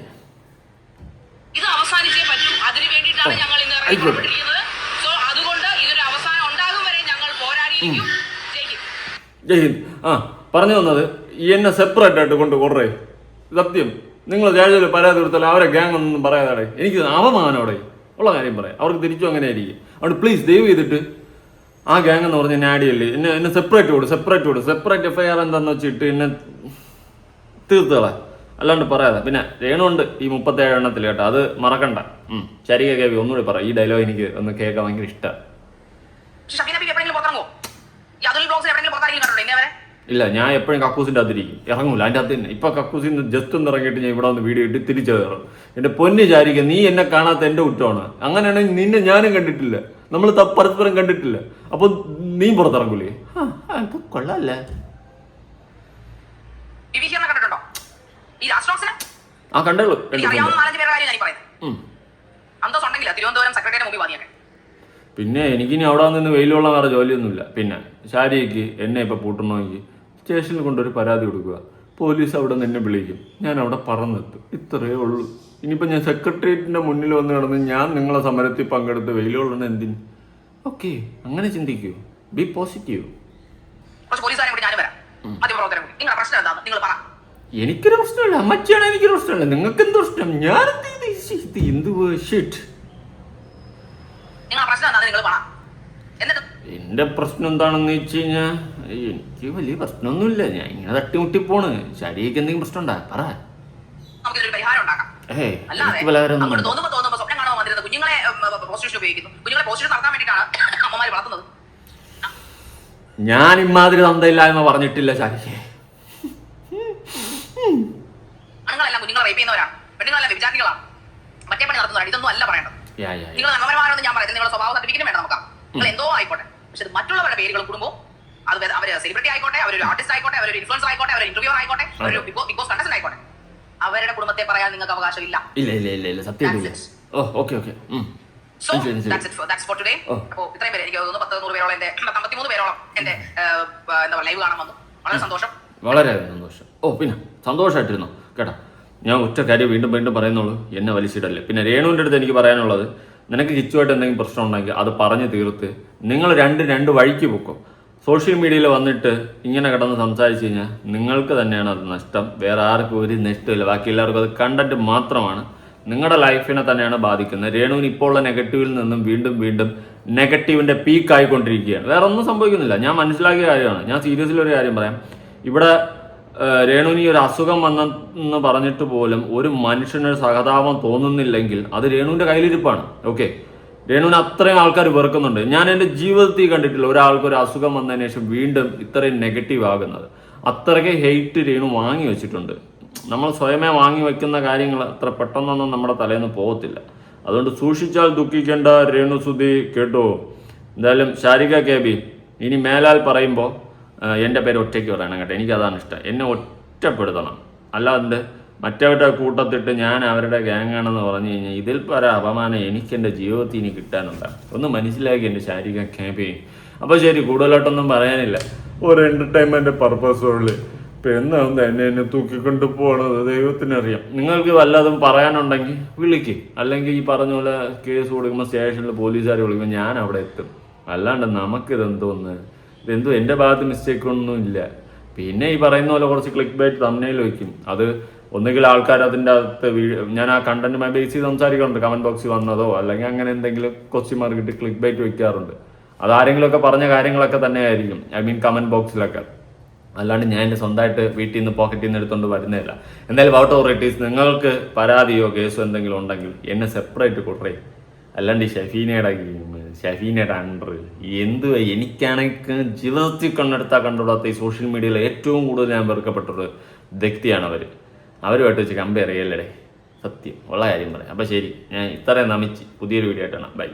ഇത് അവസാനിച്ചേ പറ്റൂ. അതിനു വേണ്ടിയിട്ടാണ് ഞങ്ങൾ ഇന്ന് ഇറങ്ങിക്കൊണ്ടിരിക്കുന്നത്. സോ അതുകൊണ്ട് ഇതൊരു അവസാനം ഉണ്ടാകും വരെ ഞങ്ങൾ പോരാടിയിരിക്കും. ജയ് ഹിന്ദ്. പറഞ്ഞു വന്നത് എന്നെ സെപ്പറേറ്റ് ആയിട്ട് കൊണ്ട് കൊറേ സത്യം. നിങ്ങൾ ജാജയിൽ പരാതി കൊടുത്താൽ അവരെ ഗ്യാങ് ഒന്നും പറയാതെ എനിക്ക് അവമാനോടെ ഉള്ള കാര്യം പറയാം. അവർക്ക് തിരിച്ചും അങ്ങനെ ആയിരിക്കും. അതുകൊണ്ട് പ്ലീസ് ദയവ് ചെയ്തിട്ട് ആ ഗ്യാങ് എന്ന് പറഞ്ഞ നാഡിയല്ലേ എന്നെ സെപ്പറേറ്റ് FIR എന്താന്ന് വെച്ചിട്ട് എന്നെ തീർത്തുകളാ, അല്ലാണ്ട് പറയാതെ. പിന്നെ രേണുണ്ട് ഈ 37 എണ്ണത്തിൽ കേട്ടോ, അത് മറക്കണ്ട. ശരിക കേവി ഒന്നുകൂടി പറ, ഈ ഡയലോഗ് എനിക്ക് ഒന്ന് കേൾക്കാൻ ഭയങ്കര ഇഷ്ടമാണ്. ഇല്ല, ഞാൻ എപ്പോഴും കക്കൂസിന്റെ അതിരിക്കും, ഇറങ്ങൂല അതിന്റെ അകത്ത് തന്നെ. ഇപ്പൊ കക്കൂസിന്ന് ജസ്റ്റ് ഒന്ന് ഇറങ്ങിയിട്ട് ഞാൻ ഇവിടെ വന്ന് വീഡിയോ ഇട്ട് തിരിച്ചു കയറും. എന്റെ പൊന്നു ചാരിക, നീ എന്നെ കാണാത്ത എന്റെ കുറ്റമാണ്. അങ്ങനെയാണെങ്കിൽ നിന്നെ ഞാനും കണ്ടിട്ടില്ല, നമ്മൾ പരസ്പരം കണ്ടിട്ടില്ല. അപ്പൊ നീ പുറത്തിറങ്ങൂലേ? കൊള്ളാല്ലേ? കണ്ടോളൂ. പിന്നെ എനിക്കിനി അവിടെ നിന്ന് വെയിലുള്ള വേറെ ജോലിയൊന്നുമില്ല. പിന്നെ ശാരിക്ക് എന്നെ ഇപ്പൊ പൂട്ടണമെങ്കിൽ സ്റ്റേഷനിൽ കൊണ്ടൊരു പരാതി കൊടുക്കുക, പോലീസ് അവിടെ നിന്ന് എന്നെ വിളിക്കും, ഞാൻ അവിടെ പറന്നെത്തും. ഇത്രയേ ഉള്ളൂ. ഇനിയിപ്പോൾ ഞാൻ സെക്രട്ടേറിയറ്റിന്റെ മുന്നിൽ വന്ന് കിടന്ന് ഞാൻ നിങ്ങളെ സമരത്തിൽ പങ്കെടുത്ത് വെയിലുള്ളണ എന്തിന്? ഓക്കെ, അങ്ങനെ ചിന്തിക്കൂ, ബി പോസിറ്റീവ്. എനിക്കൊരു പ്രശ്നമില്ല, അമ്മച്ചിയാണ് എനിക്കൊരു പ്രശ്നമില്ല, നിങ്ങൾക്ക് എന്തോ പ്രശ്നം? ഞാൻ എന്ത് ഷിറ്റ്. എന്റെ പ്രശ്നം എന്താണെന്ന് വെച്ച് കഴിഞ്ഞാൽ എനിക്ക് വലിയ പ്രശ്നമൊന്നുമില്ല, ഞാൻ ഇങ്ങനെ തട്ടിമുട്ടി പോണ്. ശരിക്ക് എന്തെങ്കിലും പ്രശ്നം ഉണ്ടാ പറ. ഞാൻ ഇമാതിരി തന്തയില്ല എന്ന് പറഞ്ഞിട്ടില്ല ശാരിക്ക്. നിങ്ങൾ എന്തോ ആയിക്കോട്ടെ, പക്ഷെ മറ്റുള്ളവരുടെ പേരുകൾ കൂടുമ്പോൾ അത് അവര് സെലിബ്രിറ്റി ആയിക്കോട്ടെ, അവരൊരു ആർട്ടിസ്റ്റ് ആയിക്കോട്ടെ, അവരൊരു ഇൻഫ്ലുവൻസർ ആയിക്കോട്ടെ, അവരൊരു ഇന്റർവ്യൂർ ആയിക്കോട്ടെ, ഒരു ബിഗ് ബോസ് കണ്ടസ്റ്റന്റ് ആയിക്കോട്ടെ, അവരുടെ കുടുംബത്തെ പറയാൻ നിങ്ങൾക്ക് അവകാശമില്ല. ഇല്ല സത്യം. So that's for today. അപ്പോൾ ഇത്രയും പേര്, എനിക്ക് തോന്നുന്നു 100 പേരോളം, എന്റെ 53 പേരോളം എന്റെ എന്താ പറയുക ലൈവ് കാണാൻ വന്നു. വളരെ സന്തോഷം. പിന്നെ സന്തോഷമായിട്ടിരുന്നു കേട്ടോ. ഞാൻ ഒറ്റ കാര്യം വീണ്ടും പറയുന്നുള്ളൂ, എന്നെ വലിച്ചിടല്ലേ. പിന്നെ രേണുവിൻ്റെ അടുത്ത് എനിക്ക് പറയാനുള്ളത്, നിനക്ക് കിച്ചുമായിട്ട് എന്തെങ്കിലും പ്രശ്നം ഉണ്ടെങ്കിൽ അത് പറഞ്ഞു തീർത്ത് നിങ്ങൾ രണ്ട് വഴിക്ക് പോക്കോ. സോഷ്യൽ മീഡിയയിൽ വന്നിട്ട് ഇങ്ങനെ കിടന്ന് സംസാരിച്ച് കഴിഞ്ഞാൽ നിങ്ങൾക്ക് തന്നെയാണ് അത് നഷ്ടം, വേറെ ആർക്കും ഒരു നഷ്ടമില്ല. ബാക്കി എല്ലാവർക്കും അത് കണ്ടന്റ് മാത്രമാണ്, നിങ്ങളുടെ ലൈഫിനെ തന്നെയാണ് ബാധിക്കുന്നത്. രേണുവിന് ഇപ്പോൾ ഉള്ള നെഗറ്റീവിൽ നിന്നും വീണ്ടും നെഗറ്റീവിൻ്റെ പീക്ക് ആയിക്കൊണ്ടിരിക്കുകയാണ്. വേറെ ഒന്നും സംഭവിക്കുന്നില്ല. ഞാൻ മനസ്സിലാക്കിയ കാര്യമാണ്. ഞാൻ സീരിയസ്ലി ഒരു കാര്യം പറയാം, ഇവിടെ രേണുവിന് ഒരു അസുഖം വന്നെന്ന് പറഞ്ഞിട്ട് പോലും ഒരു മനുഷ്യനൊരു സഹതാപം തോന്നുന്നില്ലെങ്കിൽ അത് രേണുവിൻ്റെ കയ്യിലിരിപ്പാണ്. ഓക്കെ, രേണുവിന് അത്രയും ആൾക്കാർ വെറുക്കുന്നുണ്ട്. ഞാൻ എൻ്റെ ജീവിതത്തിൽ കണ്ടിട്ടില്ല ഒരാൾക്ക് ഒരു അസുഖം വന്നതിന് ശേഷം വീണ്ടും ഇത്രയും നെഗറ്റീവ് ആകുന്നത്. അത്രയ്ക്ക് ഹെയ്റ്റ് രേണു വാങ്ങി വെച്ചിട്ടുണ്ട്. നമ്മൾ സ്വയമേ വാങ്ങി വെക്കുന്ന കാര്യങ്ങൾ അത്ര പെട്ടെന്നൊന്നും നമ്മുടെ തലേന്ന് പോകത്തില്ല. അതുകൊണ്ട് സൂക്ഷിച്ചാൽ ദുഃഖിക്കേണ്ട രേണു സുധി, കേട്ടോ. എന്തായാലും ശാരിക കേബി, ഇനി മേലാൽ പറയുമ്പോൾ എൻ്റെ പേര് ഒറ്റയ്ക്ക് പറയണം കേട്ടോ. എനിക്കതാണ് ഇഷ്ടം, എന്നെ ഒറ്റപ്പെടുത്തണം. അല്ലാതെ മറ്റവരുടെ കൂട്ടത്തിട്ട് ഞാൻ അവരുടെ ഗ്യാങ്ങാണെന്ന് പറഞ്ഞു കഴിഞ്ഞാൽ ഇതിൽ പല അപമാനം എനിക്ക് എൻ്റെ ജീവിതത്തിൽ ഇനി കിട്ടാനുണ്ടാകും. ഒന്ന് മനസ്സിലാക്കി എൻ്റെ ശാരിക കേബി. അപ്പോൾ ശരി, കൂടുതലായിട്ടൊന്നും പറയാനില്ല. ഒരു എൻ്റർടൈൻമെൻറ്റ് പർപ്പസുകളിൽ ഇപ്പം എന്നാണ് എന്നെ തൂക്കിക്കൊണ്ട് പോകണത് ദൈവത്തിനറിയാം. നിങ്ങൾക്ക് വല്ലതും പറയാനുണ്ടെങ്കിൽ വിളിക്ക്, അല്ലെങ്കിൽ ഈ പറഞ്ഞ പോലെ കേസ് കൊടുക്കുമ്പോൾ സ്റ്റേഷനിൽ പോലീസുകാർ വിളിക്കുമ്പോൾ ഞാൻ അവിടെ എത്തും. അല്ലാണ്ട് നമുക്കിതെന്തോന്ന്, ഇതെന്തോ എൻ്റെ ഭാഗത്ത് മിസ്റ്റേക്കൊന്നും ഇല്ല. പിന്നെ ഈ പറയുന്ന പോലെ കുറച്ച് ക്ലിക്ക് ബൈറ്റ് തമ്മിൽ വയ്ക്കും. അത് ഒന്നുകിൽ ആൾക്കാർ അതിൻ്റെ അകത്ത് ഞാൻ ആ കണ്ടന്റുമായി ബേസ് ചെയ്ത് സംസാരിക്കാറുണ്ട്, കമന്റ് ബോക്സിൽ വന്നതോ അല്ലെങ്കിൽ അങ്ങനെ എന്തെങ്കിലും ക്വസ്റ്റ്യൻ മാർക്ക് ഇട്ട് ക്ലിക്ക് ബൈറ്റ് വയ്ക്കാറുണ്ട്. അതാരെങ്കിലുമൊക്കെ പറഞ്ഞ കാര്യങ്ങളൊക്കെ തന്നെ ആയിരിക്കും, കമന്റ് ബോക്സിലൊക്കെ. അല്ലാണ്ട് ഞാൻ എൻ്റെ സ്വന്തമായിട്ട് വീട്ടിൽ നിന്ന് പോക്കറ്റിൽ നിന്ന് എടുത്തുകൊണ്ട് വരുന്നില്ല. എന്തായാലും ഔട്ട് ഓഫ് റേറ്റീസ് നിങ്ങൾക്ക് പരാതിയോ കേസോ എന്തെങ്കിലും ഉണ്ടെങ്കിൽ എന്നെ സെപ്പറേറ്റ് കൊടുറേ. അല്ലാണ്ട് ഷഫീനയുടെ അണ്ടർ എന്തുവാ. എനിക്കാണെങ്കിൽ ജീവിതത്തിൽ കണ്ടെടുത്താൽ ഈ സോഷ്യൽ മീഡിയയിൽ ഏറ്റവും കൂടുതൽ ഞാൻ വെറുക്കപ്പെട്ടൊരു വ്യക്തിയാണ് അവരുമായിട്ട് വെച്ച് കമ്പയർ ചെയ്യല്ലേ. സത്യം ഉള്ള കാര്യം പറയാം. അപ്പം ശരി, ഞാൻ ഇത്രയും നമിച്ച് പുതിയൊരു വീഡിയോ ആയിട്ടാണ്. ബൈ.